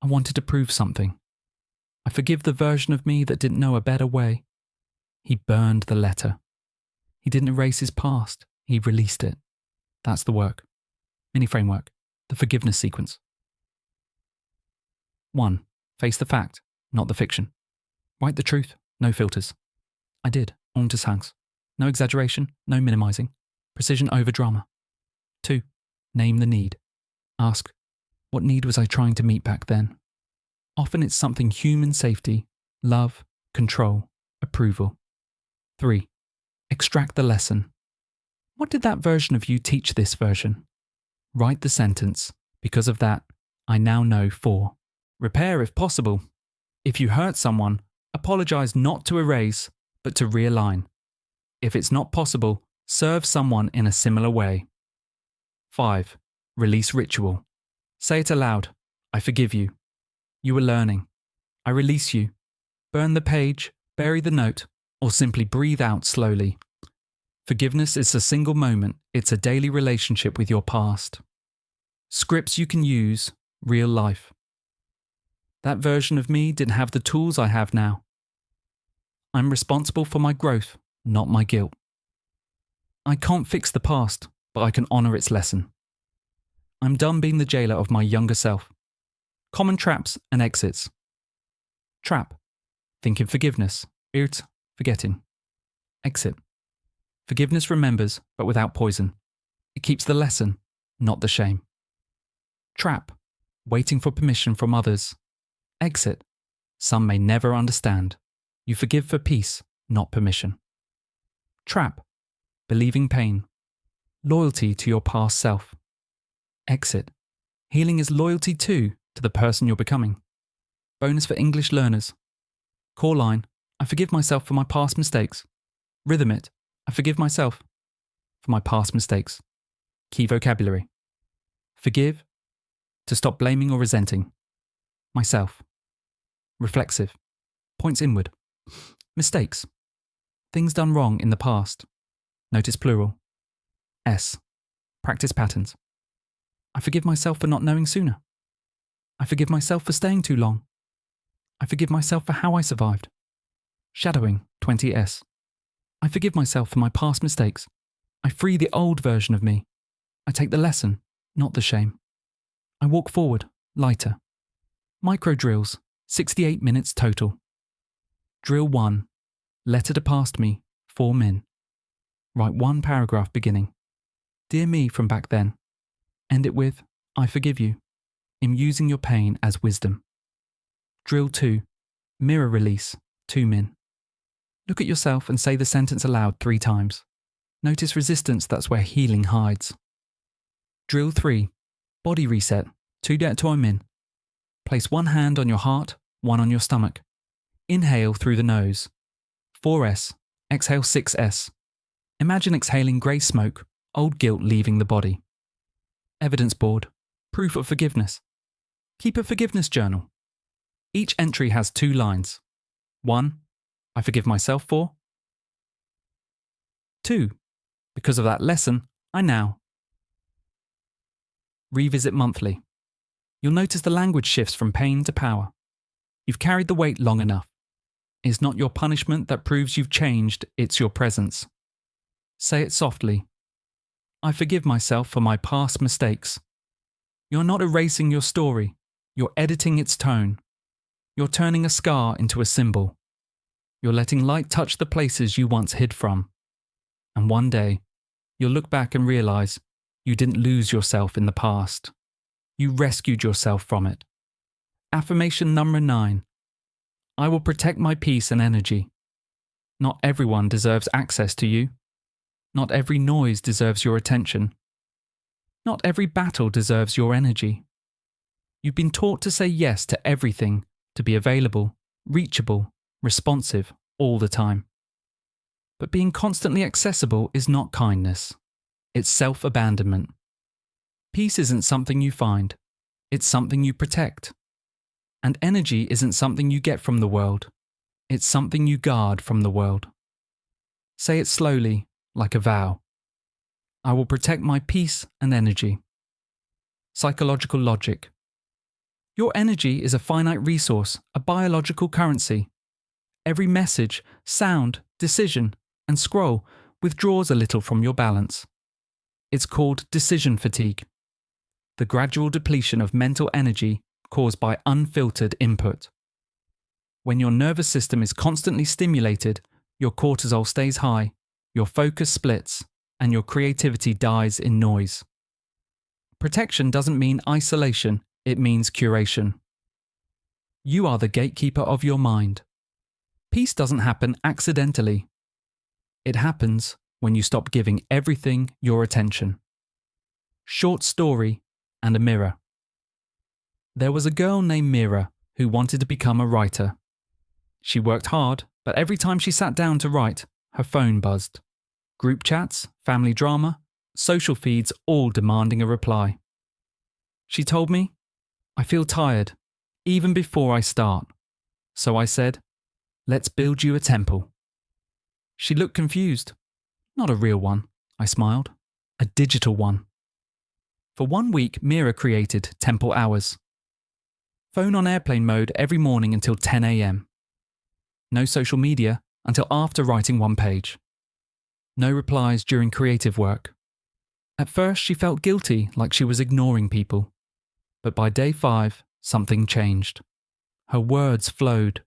I wanted to prove something. I forgive the version of me that didn't know a better way. He burned the letter. He didn't erase his past. He released it. That's the work. Mini framework. The forgiveness sequence. 1. Face the fact, not the fiction. Write the truth, no filters. I did, Untersangs. No exaggeration, no minimizing. Precision over drama. 2. Name the need. Ask, what need was I trying to meet back then? Often it's something human safety, love, control, approval. 3. Extract the lesson. What did that version of you teach this version? Write the sentence. Because of that, I now know 4. Repair if possible. If you hurt someone, apologize not to erase, but to realign. If it's not possible, serve someone in a similar way. 5. Release ritual. Say it aloud. I forgive you. You are learning. I release you. Burn the page, bury the note, or simply breathe out slowly. Forgiveness is a single moment. It's a daily relationship with your past. Scripts you can use, real life. That version of me didn't have the tools I have now. I'm responsible for my growth, not my guilt. I can't fix the past, but I can honor its lesson. I'm done being the jailer of my younger self. Common traps and exits. Trap. Think in forgiveness. Irrt. Forgetting. Exit. Forgiveness remembers, but without poison. It keeps the lesson, not the shame. Trap. Waiting for permission from others. Exit. Some may never understand. You forgive for peace, not permission. Trap. Believing pain. Loyalty to your past self. Exit. Healing is loyalty too to the person you're becoming. Bonus for English learners. Core line. I forgive myself for my past mistakes. Rhythm it. I forgive myself for my past mistakes. Key vocabulary. Forgive. To stop blaming or resenting. Myself. Reflexive. Points inward. Mistakes. Things done wrong in the past. Notice plural. S. Practice patterns. I forgive myself for not knowing sooner. I forgive myself for staying too long. I forgive myself for how I survived. Shadowing, 20S. I forgive myself for my past mistakes. I free the old version of me. I take the lesson, not the shame. I walk forward, lighter. Micro drills, 68 minutes total. Drill 1. Letter to past me, 4 min. Write 1 paragraph beginning. Dear me from back then. End it with, I forgive you. I'm using your pain as wisdom. Drill 2. Mirror release, 2 min. Look at yourself and say the sentence aloud 3 times. Notice resistance, that's where healing hides. Drill 3. Body reset, 2 min. Place 1 hand on your heart, 1 on your stomach. Inhale through the nose. 4S. Exhale 6S. Imagine exhaling grey smoke old guilt leaving the body. Evidence board, proof of forgiveness. Keep a forgiveness journal. Each entry has 2 lines. 1. I forgive myself for. 2. Because of that lesson, I now. Revisit monthly. You'll notice the language shifts from pain to power. You've carried the weight long enough. It's not your punishment that proves you've changed, it's your presence. Say it softly. I forgive myself for my past mistakes. You're not erasing your story, you're editing its tone. You're turning a scar into a symbol. You're letting light touch the places you once hid from. And one day, you'll look back and realize you didn't lose yourself in the past. You rescued yourself from it. Affirmation number 9. I will protect my peace and energy. Not everyone deserves access to you. Not every noise deserves your attention. Not every battle deserves your energy. You've been taught to say yes to everything, to be available, reachable, responsive all the time. But being constantly accessible is not kindness. It's self-abandonment. Peace isn't something you find. It's something you protect. And energy isn't something you get from the world. It's something you guard from the world. Say it slowly, like a vow. I will protect my peace and energy. Psychological logic. Your energy is a finite resource, a biological currency. Every message, sound, decision, and scroll withdraws a little from your balance. It's called decision fatigue. The gradual depletion of mental energy caused by unfiltered input. When your nervous system is constantly stimulated, your cortisol stays high, your focus splits, and your creativity dies in noise. Protection doesn't mean isolation, it means curation. You are the gatekeeper of your mind. Peace doesn't happen accidentally. It happens when you stop giving everything your attention. Short story and a mirror. There was a girl named Mira who wanted to become a writer. She worked hard, but every time she sat down to write, her phone buzzed. Group chats, family drama, social feeds all demanding a reply. She told me, I feel tired, even before I start. So I said, let's build you a temple. She looked confused. Not a real one, I smiled. A digital one. For 1 week, Mira created Temple Hours. Phone on airplane mode every morning until 10 a.m. No social media until after writing 1 page. No replies during creative work. At first, she felt guilty, like she was ignoring people. But by day 5, something changed. Her words flowed.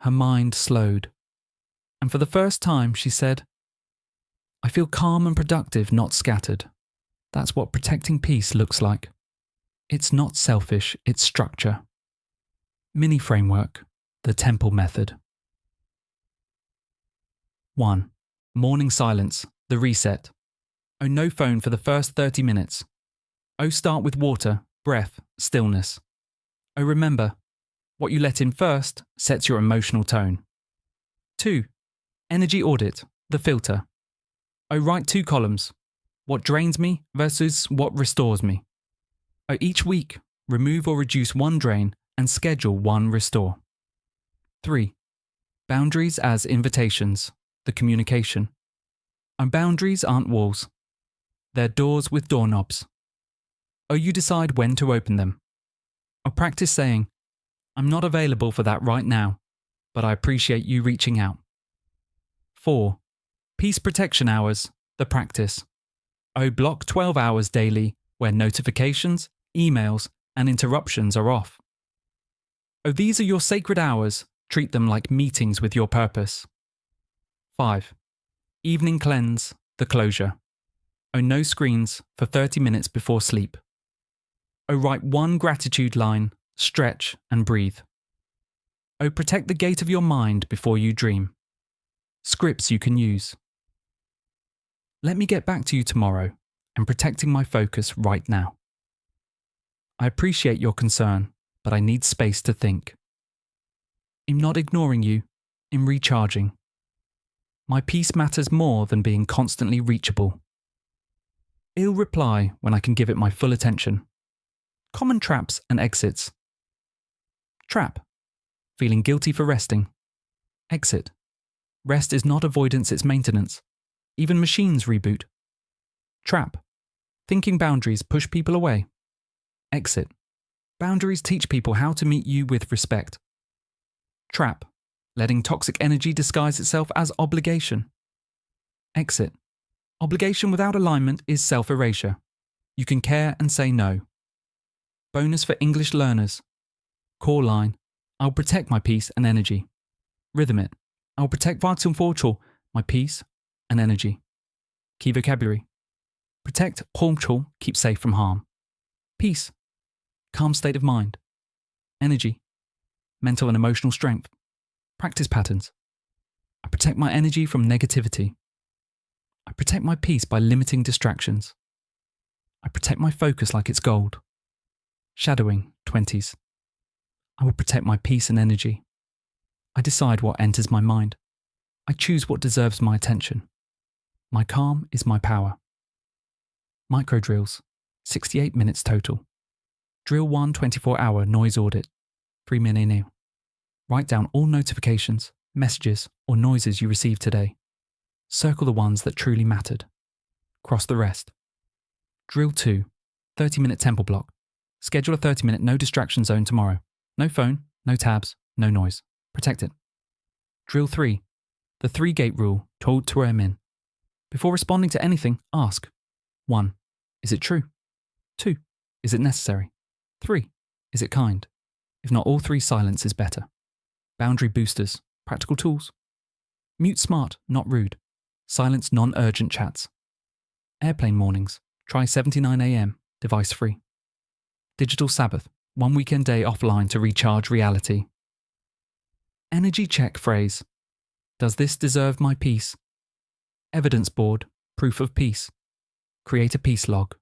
Her mind slowed. And for the first time, she said, I feel calm and productive, not scattered. That's what protecting peace looks like. It's not selfish, it's structure. Mini framework, the temple method. 1. Morning silence, the reset. Oh, no phone for the first 30 minutes. Oh, start with water, breath, stillness. Oh, remember, what you let in first sets your emotional tone. 2. Energy audit, the filter. Oh, write 2 columns. What drains me versus what restores me. Oh, each week, remove or reduce 1 drain and schedule 1 restore. 3. Boundaries as invitations, the communication. And boundaries aren't walls. They're doors with doorknobs. Oh, you decide when to open them. Or practice saying, I'm not available for that right now, but I appreciate you reaching out. 4. Peace protection hours, the practice. Oh, block 12 hours daily where notifications, emails, and interruptions are off. Oh, these are your sacred hours. Treat them like meetings with your purpose. 5. Evening cleanse, the closure. Oh, no screens for 30 minutes before sleep. Oh, write 1 gratitude line, stretch and breathe. Oh, protect the gate of your mind before you dream. Scripts you can use. Let me get back to you tomorrow and protecting my focus right now. I appreciate your concern, but I need space to think. I'm not ignoring you, I'm recharging. My peace matters more than being constantly reachable. I'll reply when I can give it my full attention. Common traps and exits. Trap. Feeling guilty for resting. Exit. Rest is not avoidance, it's maintenance. Even machines reboot. Trap. Thinking boundaries push people away. Exit. Boundaries teach people how to meet you with respect. Trap. Letting toxic energy disguise itself as obligation. Exit. Obligation without alignment is self-erasure. You can care and say no. Bonus for English learners. Core line. I'll protect my peace and energy. Rhythm it. I'll protect vital fortune, my peace and energy. Key vocabulary. Protect, control, keep safe from harm. Peace. Calm state of mind. Energy. Mental and emotional strength. Practice patterns. I protect my energy from negativity. I protect my peace by limiting distractions. I protect my focus like it's gold. Shadowing, 20s. I will protect my peace and energy. I decide what enters my mind. I choose what deserves my attention. My calm is my power. Micro drills, 68 minutes total. Drill 1 24-hour noise audit, 3 minutes. Write down all notifications, messages, or noises you received today. Circle the ones that truly mattered. Cross the rest. Drill 2, 30-minute temple block. Schedule a 30-minute no distraction zone tomorrow. No phone, no tabs, no noise. Protect it. Drill 3, the 3-gate rule told to in. Before responding to anything, ask. 1. Is it true? 2. Is it necessary? 3. Is it kind? If not all 3, silence is better. Boundary boosters, practical tools. Mute smart, not rude. Silence non-urgent chats. Airplane mornings, try 79 AM, device free. Digital Sabbath, 1 weekend day offline to recharge reality. Energy check phrase. Does this deserve my peace? Evidence board, proof of peace. Create a peace log.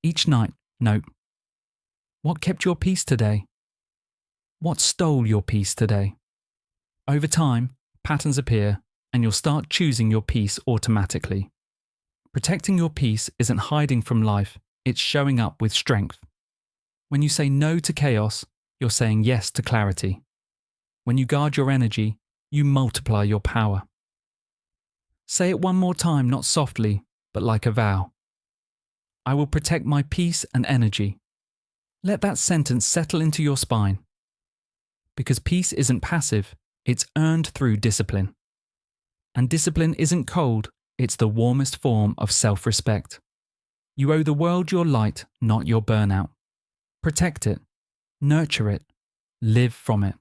Each night, note. What kept your peace today? What stole your peace today? Over time, patterns appear and you'll start choosing your peace automatically. Protecting your peace isn't hiding from life, it's showing up with strength. When you say no to chaos, you're saying yes to clarity. When you guard your energy, you multiply your power. Say it one more time, not softly, but like a vow. I will protect my peace and energy. Let that sentence settle into your spine. Because peace isn't passive, it's earned through discipline. And discipline isn't cold, it's the warmest form of self-respect. You owe the world your light, not your burnout. Protect it, nurture it, live from it.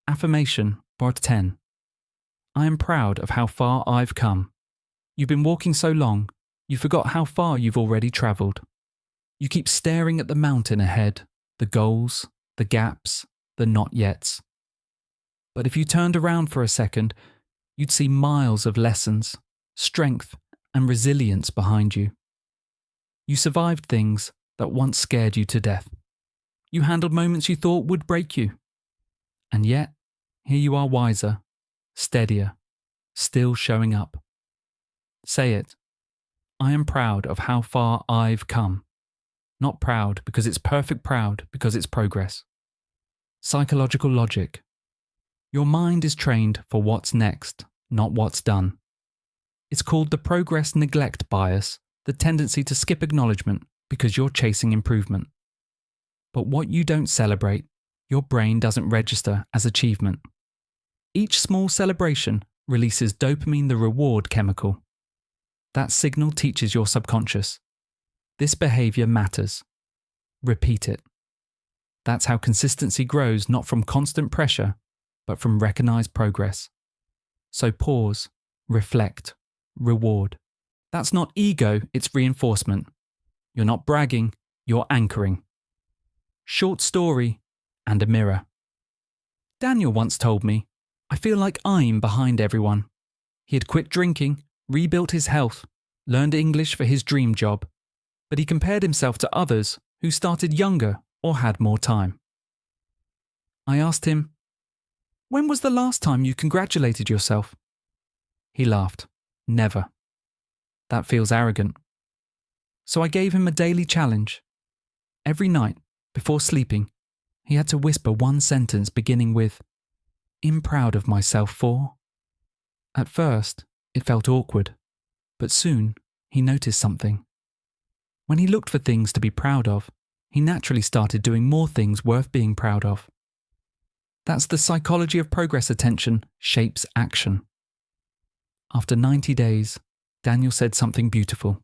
Affirmation, Part 10. I am proud of how far I've come. You've been walking so long, you forgot how far you've already travelled. You keep staring at the mountain ahead, the goals, the gaps, the not yets. But if you turned around for a second, you'd see miles of lessons, strength, and resilience behind you. You survived things that once scared you to death. You handled moments you thought would break you. And yet, here you are wiser, steadier, still showing up. Say it. I am proud of how far I've come. Not proud because it's perfect, proud because it's progress. Psychological logic. Your mind is trained for what's next, not what's done. It's called the progress neglect bias, the tendency to skip acknowledgement because you're chasing improvement. But what you don't celebrate, your brain doesn't register as achievement. Each small celebration releases dopamine, the reward chemical. That signal teaches your subconscious. This behavior matters. Repeat it. That's how consistency grows, not from constant pressure, but from recognized progress. So pause, reflect, reward. That's not ego, it's reinforcement. You're not bragging, you're anchoring. Short story and a mirror. Daniel once told me, I feel like I'm behind everyone. He had quit drinking, rebuilt his health, learned English for his dream job, but he compared himself to others who started younger or had more time. I asked him, when was the last time you congratulated yourself? He laughed. Never. That feels arrogant. So I gave him a daily challenge. Every night, before sleeping, he had to whisper one sentence beginning with, "I'm proud of myself for." At first, it felt awkward, but soon he noticed something. When he looked for things to be proud of, he naturally started doing more things worth being proud of. That's the psychology of progress. Attention shapes action. After 90 days, Daniel said something beautiful.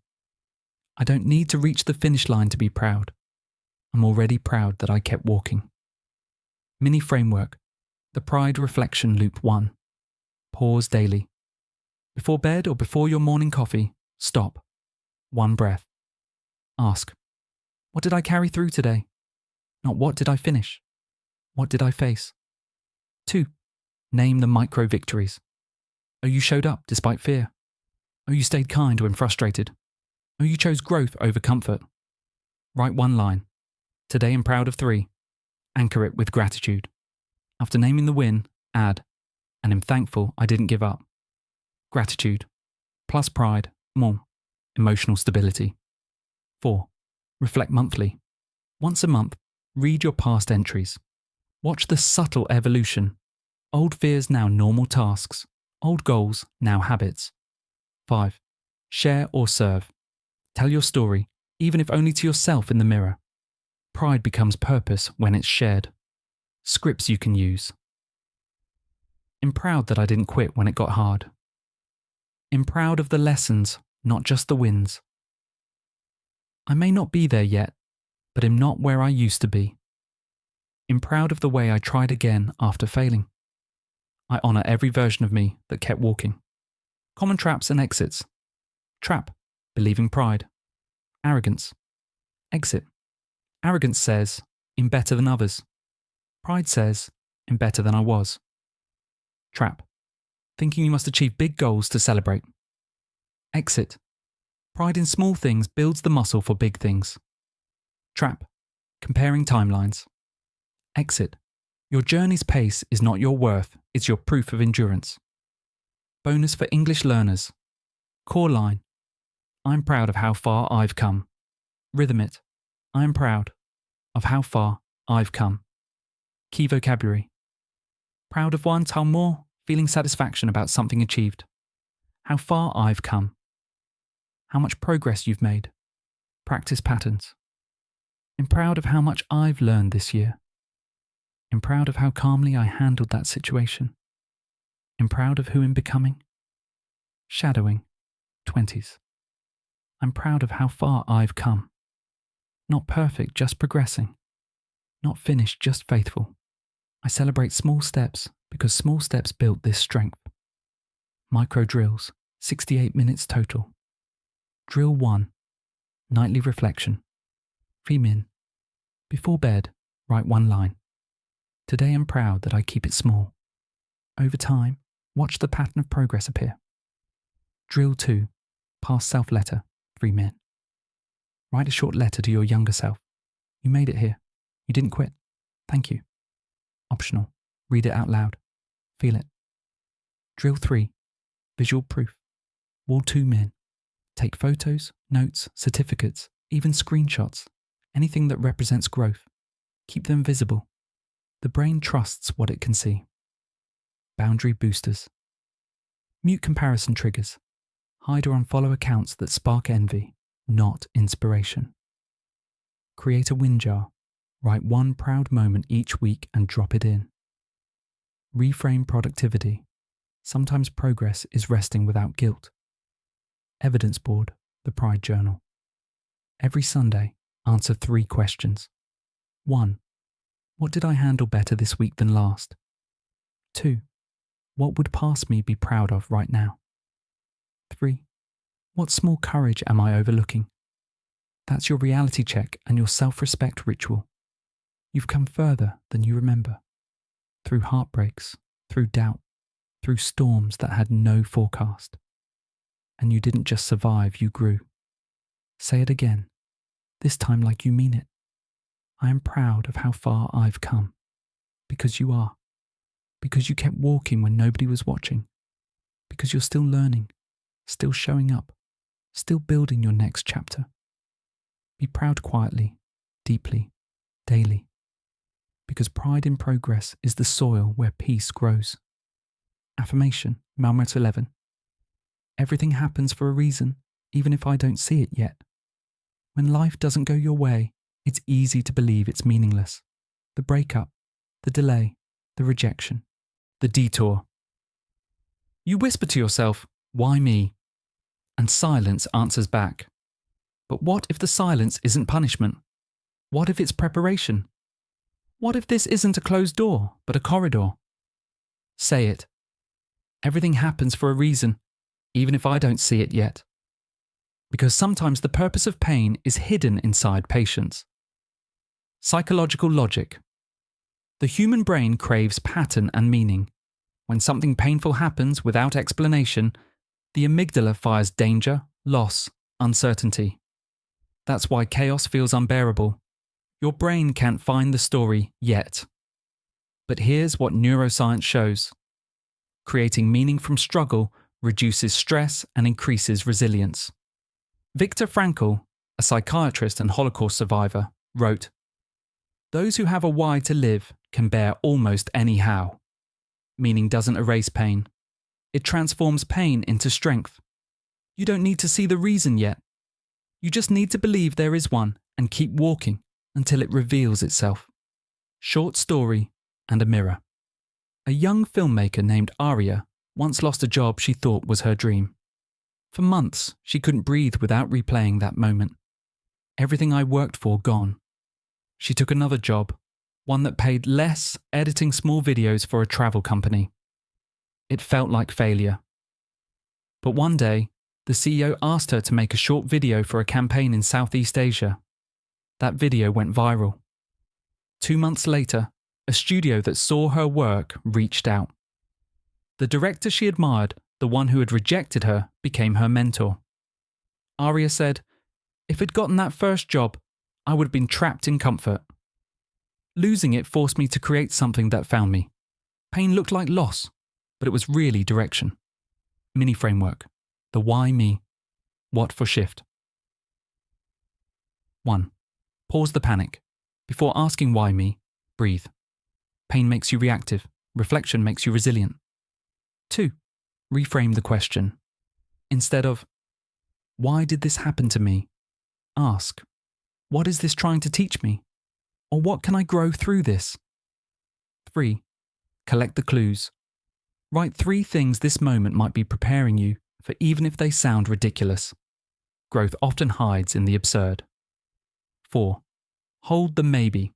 I don't need to reach the finish line to be proud. I'm already proud that I kept walking. Mini framework, the Pride Reflection Loop 1. Pause daily. Before bed or before your morning coffee, stop. One breath. Ask, what did I carry through today? Not what did I finish? What did I face? 2. Name the micro victories. Oh, you showed up despite fear. Oh, you stayed kind when frustrated. Oh, you chose growth over comfort. Write one line. Today I'm proud of 3. Anchor it with gratitude. After naming the win, add, and I'm thankful I didn't give up. Gratitude, plus pride, more. Emotional stability. 4. Reflect monthly. Once a month, read your past entries. Watch the subtle evolution. Old fears now normal tasks. Old goals now habits. 5. Share or serve. Tell your story, even if only to yourself in the mirror. Pride becomes purpose when it's shared. Scripts you can use. I'm proud that I didn't quit when it got hard. I'm proud of the lessons, not just the wins. I may not be there yet, but I'm not where I used to be. I'm proud of the way I tried again after failing. I honour every version of me that kept walking. Common traps and exits. Trap, believing pride. Arrogance. Exit. Arrogance says, I'm better than others. Pride says, I'm better than I was. Trap. Thinking you must achieve big goals to celebrate. Exit. Pride in small things builds the muscle for big things. Trap. Comparing timelines. Exit. Your journey's pace is not your worth, it's your proof of endurance. Bonus for English learners. Core line. I'm proud of how far I've come. Rhythm it. I'm proud of how far I've come. Key vocabulary. Proud of one, tell more, feeling satisfaction about something achieved. How far I've come. How much progress you've made. Practice patterns. I'm proud of how much I've learned this year. I'm proud of how calmly I handled that situation. I'm proud of who I'm becoming. Shadowing, 20s. I'm proud of how far I've come. Not perfect, just progressing. Not finished, just faithful. I celebrate small steps because small steps built this strength. Micro drills, 68 minutes total. Drill 1, nightly reflection. Min. Before bed, write one line. Today I'm proud that I keep it small. Over time, watch the pattern of progress appear. Drill 2, past self letter, Min. Write a short letter to your younger self. You made it here. You didn't quit. Thank you. Optional. Read it out loud. Feel it. Drill 3, visual proof. Wall 2 Min. Take photos, notes, certificates, even screenshots, anything that represents growth. Keep them visible. The brain trusts what it can see. Boundary boosters. Mute comparison triggers. Hide or unfollow accounts that spark envy, not inspiration. Create a win jar. Write one proud moment each week and drop it in. Reframe productivity. Sometimes progress is resting without guilt. Evidence board, the Pride Journal. Every Sunday, answer 3 questions. 1. What did I handle better this week than last? 2. What would past me be proud of right now? 3. What small courage am I overlooking? That's your reality check and your self-respect ritual. You've come further than you remember. Through heartbreaks, through doubt, through storms that had no forecast. And you didn't just survive, you grew. Say it again, this time like you mean it. I am proud of how far I've come. Because you are. Because you kept walking when nobody was watching. Because you're still learning, still showing up, still building your next chapter. Be proud quietly, deeply, daily. Because pride in progress is the soil where peace grows. Affirmation, Malmut 11. Everything happens for a reason, even if I don't see it yet. When life doesn't go your way, it's easy to believe it's meaningless. The breakup, the delay, the rejection, the detour. You whisper to yourself, "Why me?" And silence answers back. But what if the silence isn't punishment? What if it's preparation? What if this isn't a closed door, but a corridor? Say it. Everything happens for a reason, even if I don't see it yet. Because sometimes the purpose of pain is hidden inside patience. Psychological logic. The human brain craves pattern and meaning. When something painful happens without explanation, the amygdala fires danger, loss, uncertainty. That's why chaos feels unbearable. Your brain can't find the story yet. But here's what neuroscience shows. Creating meaning from struggle reduces stress and increases resilience. Viktor Frankl, a psychiatrist and Holocaust survivor, wrote, "Those who have a why to live can bear almost any how." Meaning doesn't erase pain. It transforms pain into strength. You don't need to see the reason yet. You just need to believe there is one and keep walking until it reveals itself. Short story and a mirror. A young filmmaker named Aria once lost a job she thought was her dream. For months, she couldn't breathe without replaying that moment. Everything I worked for gone. She took another job, one that paid less, editing small videos for a travel company. It felt like failure. But one day, the CEO asked her to make a short video for a campaign in Southeast Asia. That video went viral. 2 months later, a studio that saw her work reached out. The director she admired, the one who had rejected her, became her mentor. Aria said, "If I'd gotten that first job, I would have been trapped in comfort. Losing it forced me to create something that found me. Pain looked like loss, but it was really direction." Mini framework. The why me. What for shift. 1. Pause the panic. Before asking why me, breathe. Pain makes you reactive. Reflection makes you resilient. 2. Reframe the question. Instead of, "Why did this happen to me?" ask, "What is this trying to teach me? Or what can I grow through this?" 3. Collect the clues. Write 3 things this moment might be preparing you for, even if they sound ridiculous. Growth often hides in the absurd. 4. Hold the maybe.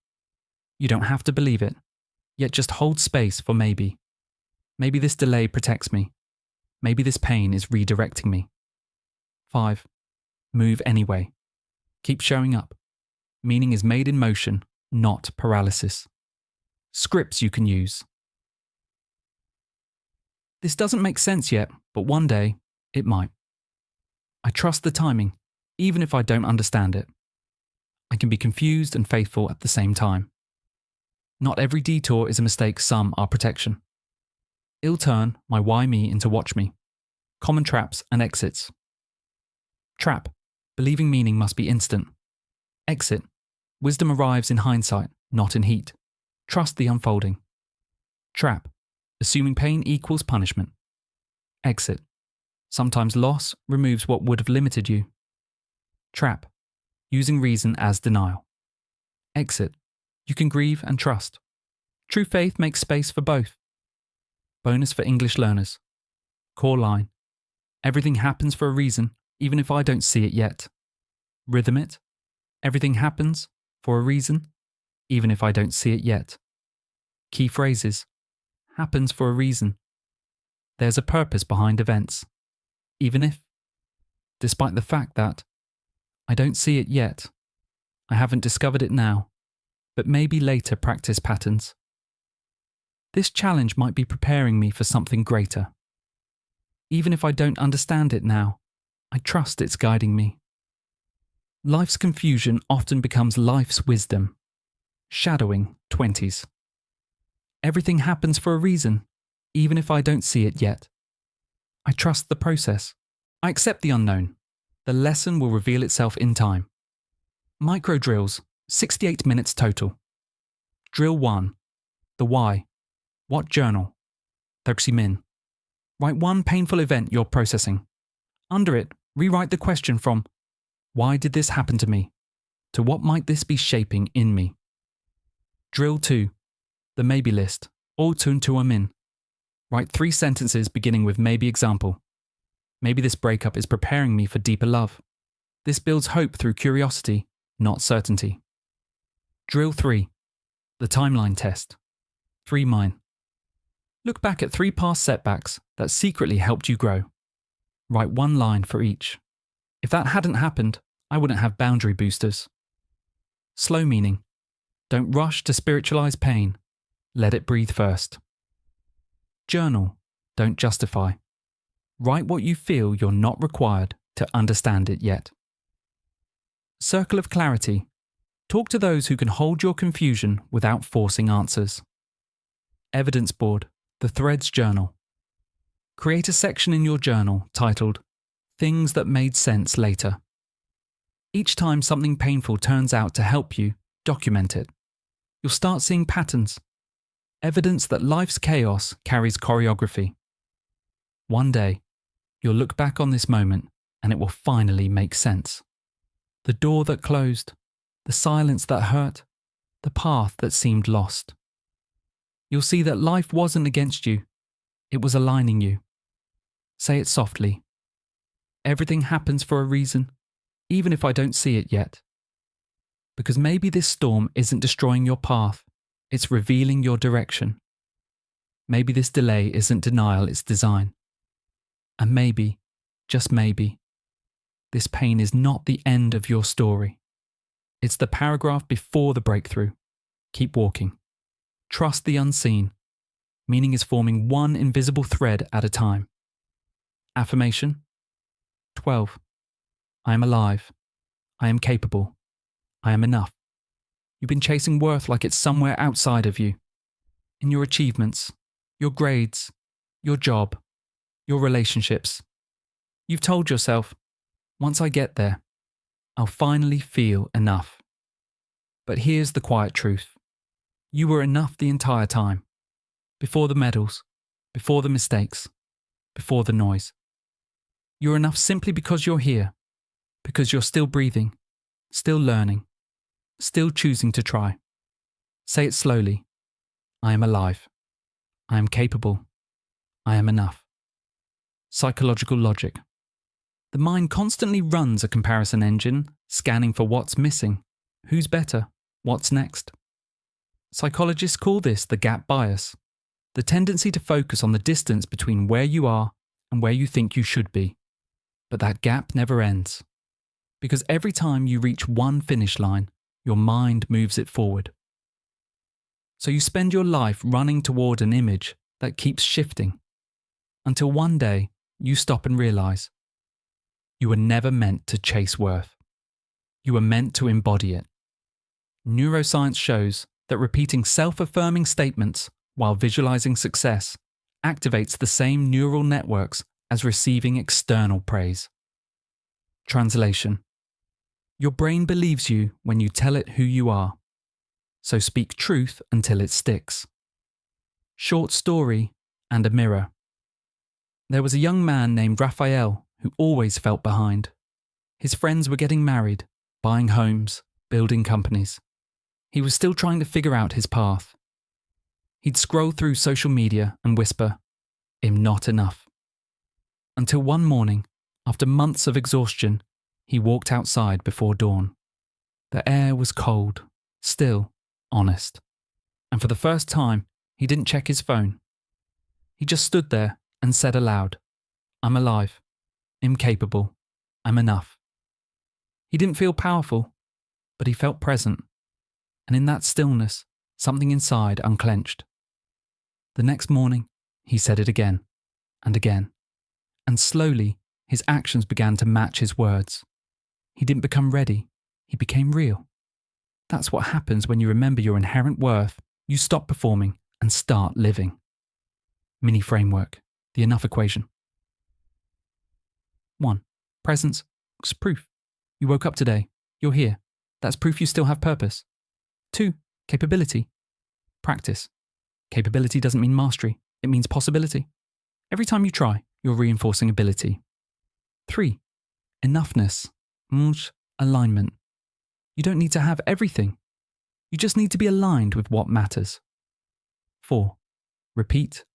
You don't have to believe it, yet just hold space for maybe. Maybe this delay protects me. Maybe this pain is redirecting me. 5. Move anyway. Keep showing up. Meaning is made in motion, not paralysis. Scripts you can use. This doesn't make sense yet, but one day, it might. I trust the timing, even if I don't understand it. I can be confused and faithful at the same time. Not every detour is a mistake, some are protection. It'll turn my why me into watch me. Common traps and exits. Trap, believing meaning must be instant. Exit, wisdom arrives in hindsight, not in heat. Trust the unfolding. Trap, assuming pain equals punishment. Exit, sometimes loss removes what would have limited you. Trap, using reason as denial. Exit, you can grieve and trust. True faith makes space for both. Bonus for English learners. Core line. Everything happens for a reason, even if I don't see it yet. Rhythm it. Everything happens for a reason, even if I don't see it yet. Key phrases. Happens for a reason. There's a purpose behind events. Even if, despite the fact that, I don't see it yet. I haven't discovered it now, but maybe later practice patterns. This challenge might be preparing me for something greater. Even if I don't understand it now, I trust it's guiding me. Life's confusion often becomes life's wisdom. Shadowing 20s. Everything happens for a reason, even if I don't see it yet. I trust the process. I accept the unknown. The lesson will reveal itself in time. Micro drills, 68 minutes total. Drill 1. The why. What journal? Min. Write one painful event you're processing. Under it, rewrite the question from why did this happen to me to what might this be shaping in me. Drill 2. The maybe list. Min. Write 3 sentences beginning with maybe example. Maybe this breakup is preparing me for deeper love. This builds hope through curiosity, not certainty. Drill 3. The timeline test. 3 mine. Look back at 3 past setbacks that secretly helped you grow. Write 1 line for each. If that hadn't happened, I wouldn't have boundary boosters. Slow meaning. Don't rush to spiritualize pain. Let it breathe first. Journal. Don't justify. Write what you feel you're not required to understand it yet. Circle of clarity. Talk to those who can hold your confusion without forcing answers. Evidence board. The Threads Journal. Create a section in your journal titled Things That Made Sense Later. Each time something painful turns out to help you, document it. You'll start seeing patterns. Evidence that life's chaos carries choreography. One day, you'll look back on this moment and it will finally make sense. The door that closed, the silence that hurt, the path that seemed lost. You'll see that life wasn't against you, it was aligning you. Say it softly. Everything happens for a reason, even if I don't see it yet. Because maybe this storm isn't destroying your path, it's revealing your direction. Maybe this delay isn't denial, it's design. And maybe, just maybe, this pain is not the end of your story. It's the paragraph before the breakthrough. Keep walking. Trust the unseen. Meaning is forming one invisible thread at a time. Affirmation 12. I am alive. I am capable. I am enough. You've been chasing worth like it's somewhere outside of you. In your achievements, your grades, your job, your relationships. You've told yourself, once I get there, I'll finally feel enough. But here's the quiet truth. You were enough the entire time. Before the medals, before the mistakes, before the noise. You're enough simply because you're here, because you're still breathing, still learning, still choosing to try. Say it slowly. I am alive. I am capable. I am enough. Psychological logic. The mind constantly runs a comparison engine, scanning for what's missing, who's better, what's next. Psychologists call this the gap bias, the tendency to focus on the distance between where you are and where you think you should be. But that gap never ends, because every time you reach one finish line, your mind moves it forward. So you spend your life running toward an image that keeps shifting, until one day you stop and realize you were never meant to chase worth. You were meant to embody it. Neuroscience shows that repeating self-affirming statements while visualizing success activates the same neural networks as receiving external praise. Translation. Your brain believes you when you tell it who you are, so speak truth until it sticks. Short story and a mirror. There was a young man named Raphael who always felt behind. His friends were getting married, buying homes, building companies. He was still trying to figure out his path. He'd scroll through social media and whisper, "I'm not enough." Until one morning, after months of exhaustion, he walked outside before dawn. The air was cold, still, honest. And for the first time, he didn't check his phone. He just stood there and said aloud, "I'm alive. I'm capable. I'm enough." He didn't feel powerful, but he felt present. And in that stillness, something inside unclenched. The next morning, he said it again, and again. And slowly, his actions began to match his words. He didn't become ready, he became real. That's what happens when you remember your inherent worth, you stop performing and start living. Mini framework, the enough equation. 1. Presence is proof. You woke up today, you're here. That's proof you still have purpose. 2. Capability. Practice. Capability doesn't mean mastery, it means possibility. Every time you try, you're reinforcing ability. 3. Enoughness. Alignment. You don't need to have everything. You just need to be aligned with what matters. 4. Repeat.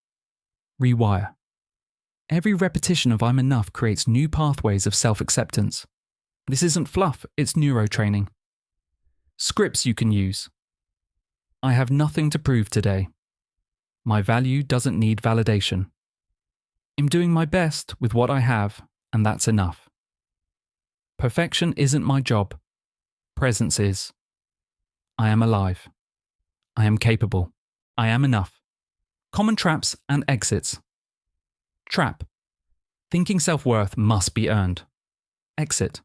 Rewire. Every repetition of I'm enough creates new pathways of self-acceptance. This isn't fluff, it's neurotraining. Scripts you can use. I have nothing to prove today. My value doesn't need validation. I'm doing my best with what I have, and that's enough. Perfection isn't my job. Presence is. I am alive. I am capable. I am enough. Common traps and exits. Trap. Thinking self-worth must be earned. Exit.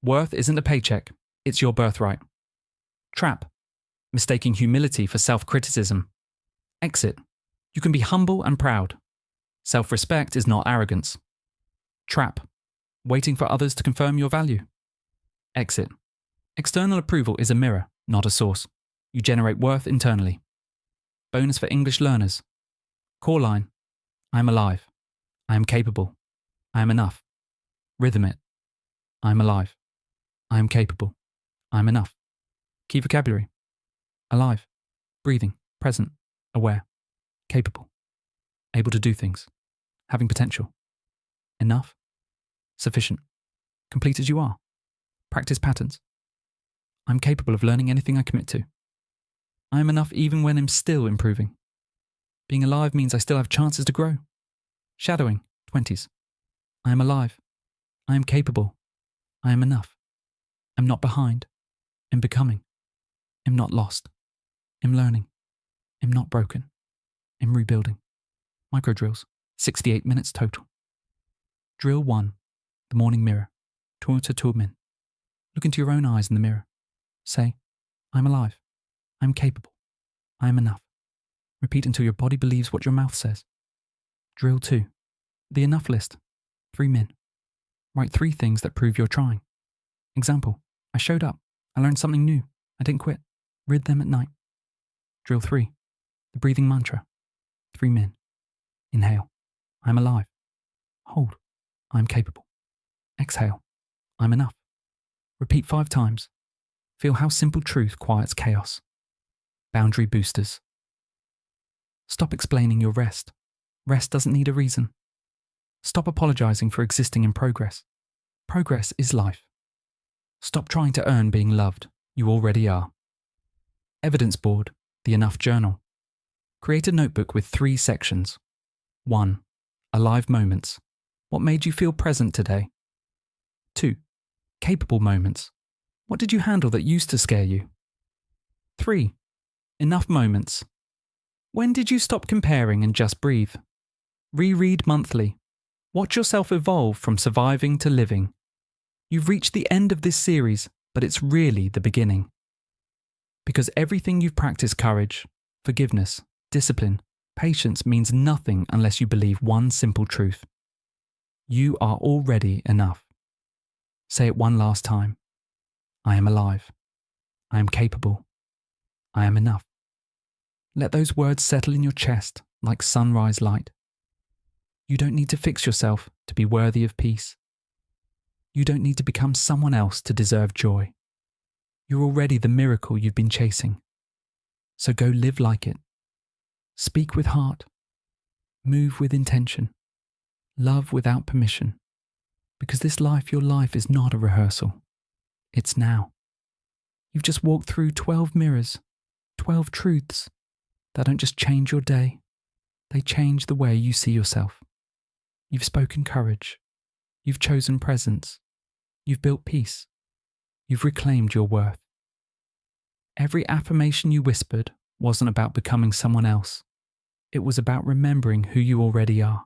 Worth isn't a paycheck, it's your birthright. Trap. Mistaking humility for self-criticism. Exit. You can be humble and proud. Self-respect is not arrogance. Trap. Waiting for others to confirm your value. Exit. External approval is a mirror, not a source. You generate worth internally. Bonus for English learners. Core line. I am alive. I am capable. I am enough. Rhythm it. I am alive. I am capable. I am enough. Key vocabulary. Alive. Breathing. Present. Aware. Capable. Able to do things. Having potential. Enough. Sufficient. Complete as you are. Practice patterns. I'm capable of learning anything I commit to. I am enough even when I'm still improving. Being alive means I still have chances to grow. Shadowing. 20s. I am alive. I am capable. I am enough. I'm not behind. I'm becoming. I'm not lost. I'm learning. I'm not broken. I'm rebuilding. Micro drills. 68 minutes total. Drill 1. The morning mirror. Min. Look into your own eyes in the mirror. Say, I'm alive. I'm capable. I am enough. Repeat until your body believes what your mouth says. Drill 2. The enough list. 3 min. Write 3 things that prove you're trying. Example, I showed up. I learned something new. I didn't quit. Read them at night. Drill 3. The breathing mantra. 3 min. Inhale. I'm alive. Hold. I'm capable. Exhale. I'm enough. Repeat 5 times. Feel how simple truth quiets chaos. Boundary boosters. Stop explaining your rest. Rest doesn't need a reason. Stop apologizing for existing in progress. Progress is life. Stop trying to earn being loved. You already are. Evidence board, the enough journal. Create a notebook with 3 sections. 1. Alive moments. What made you feel present today? 2. Capable moments. What did you handle that used to scare you? 3. Enough moments. When did you stop comparing and just breathe? Reread monthly. Watch yourself evolve from surviving to living. You've reached the end of this series, but it's really the beginning. Because everything you've practiced courage, forgiveness, discipline, patience means nothing unless you believe one simple truth. You are already enough. Say it one last time. I am alive. I am capable. I am enough. Let those words settle in your chest like sunrise light. You don't need to fix yourself to be worthy of peace. You don't need to become someone else to deserve joy. You're already the miracle you've been chasing. So go live like it. Speak with heart. Move with intention. Love without permission. Because this life, your life, is not a rehearsal. It's now. You've just walked through 12 mirrors, 12 truths that don't just change your day. They change the way you see yourself. You've spoken courage. You've chosen presence. You've built peace. You've reclaimed your worth. Every affirmation you whispered wasn't about becoming someone else. It was about remembering who you already are.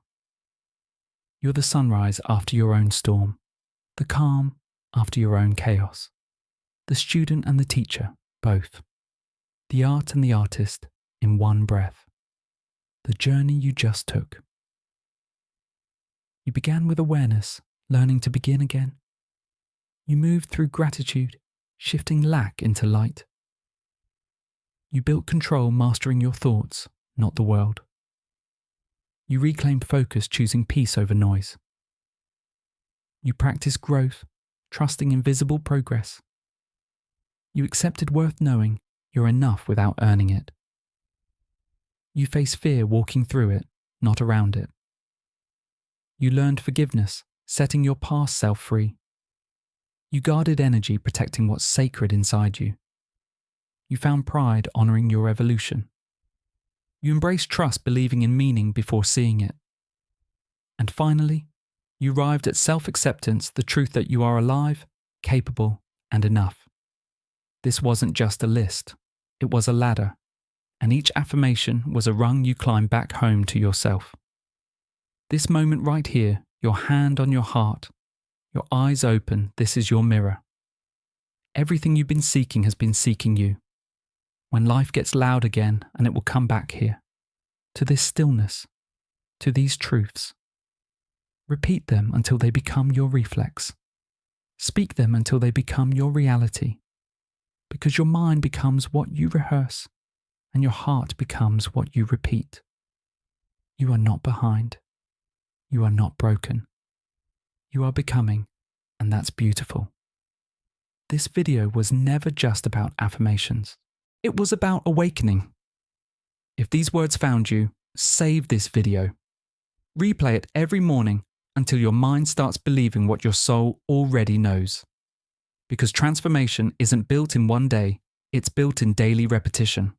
You're the sunrise after your own storm, the calm after your own chaos, the student and the teacher, both, the art and the artist in one breath, the journey you just took. You began with awareness, learning to begin again. You moved through gratitude, shifting lack into light. You built control, mastering your thoughts, not the world. You reclaimed focus, choosing peace over noise. You practiced growth, trusting invisible progress. You accepted worth knowing you're enough without earning it. You faced fear, walking through it, not around it. You learned forgiveness, setting your past self free. You guarded energy, protecting what's sacred inside you. You found pride, honoring your evolution. You embraced trust, believing in meaning before seeing it. And finally, you arrived at self-acceptance, the truth that you are alive, capable, and enough. This wasn't just a list, it was a ladder, and each affirmation was a rung you climbed back home to yourself. This moment right here, your hand on your heart, your eyes open, this is your mirror. Everything you've been seeking has been seeking you. When life gets loud again, and it will come back here, to this stillness, to these truths. Repeat them until they become your reflex. Speak them until they become your reality. Because your mind becomes what you rehearse, and your heart becomes what you repeat. You are not behind. You are not broken. You are becoming, and that's beautiful. This video was never just about affirmations. It was about awakening. If these words found you, save this video. Replay it every morning until your mind starts believing what your soul already knows. Because transformation isn't built in one day, it's built in daily repetition.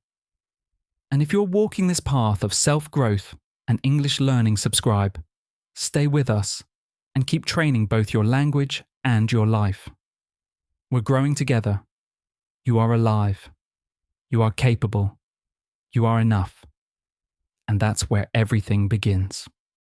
And if you're walking this path of self-growth and English learning, subscribe, stay with us, and keep training both your language and your life. We're growing together. You are alive. You are capable. You are enough. And that's where everything begins.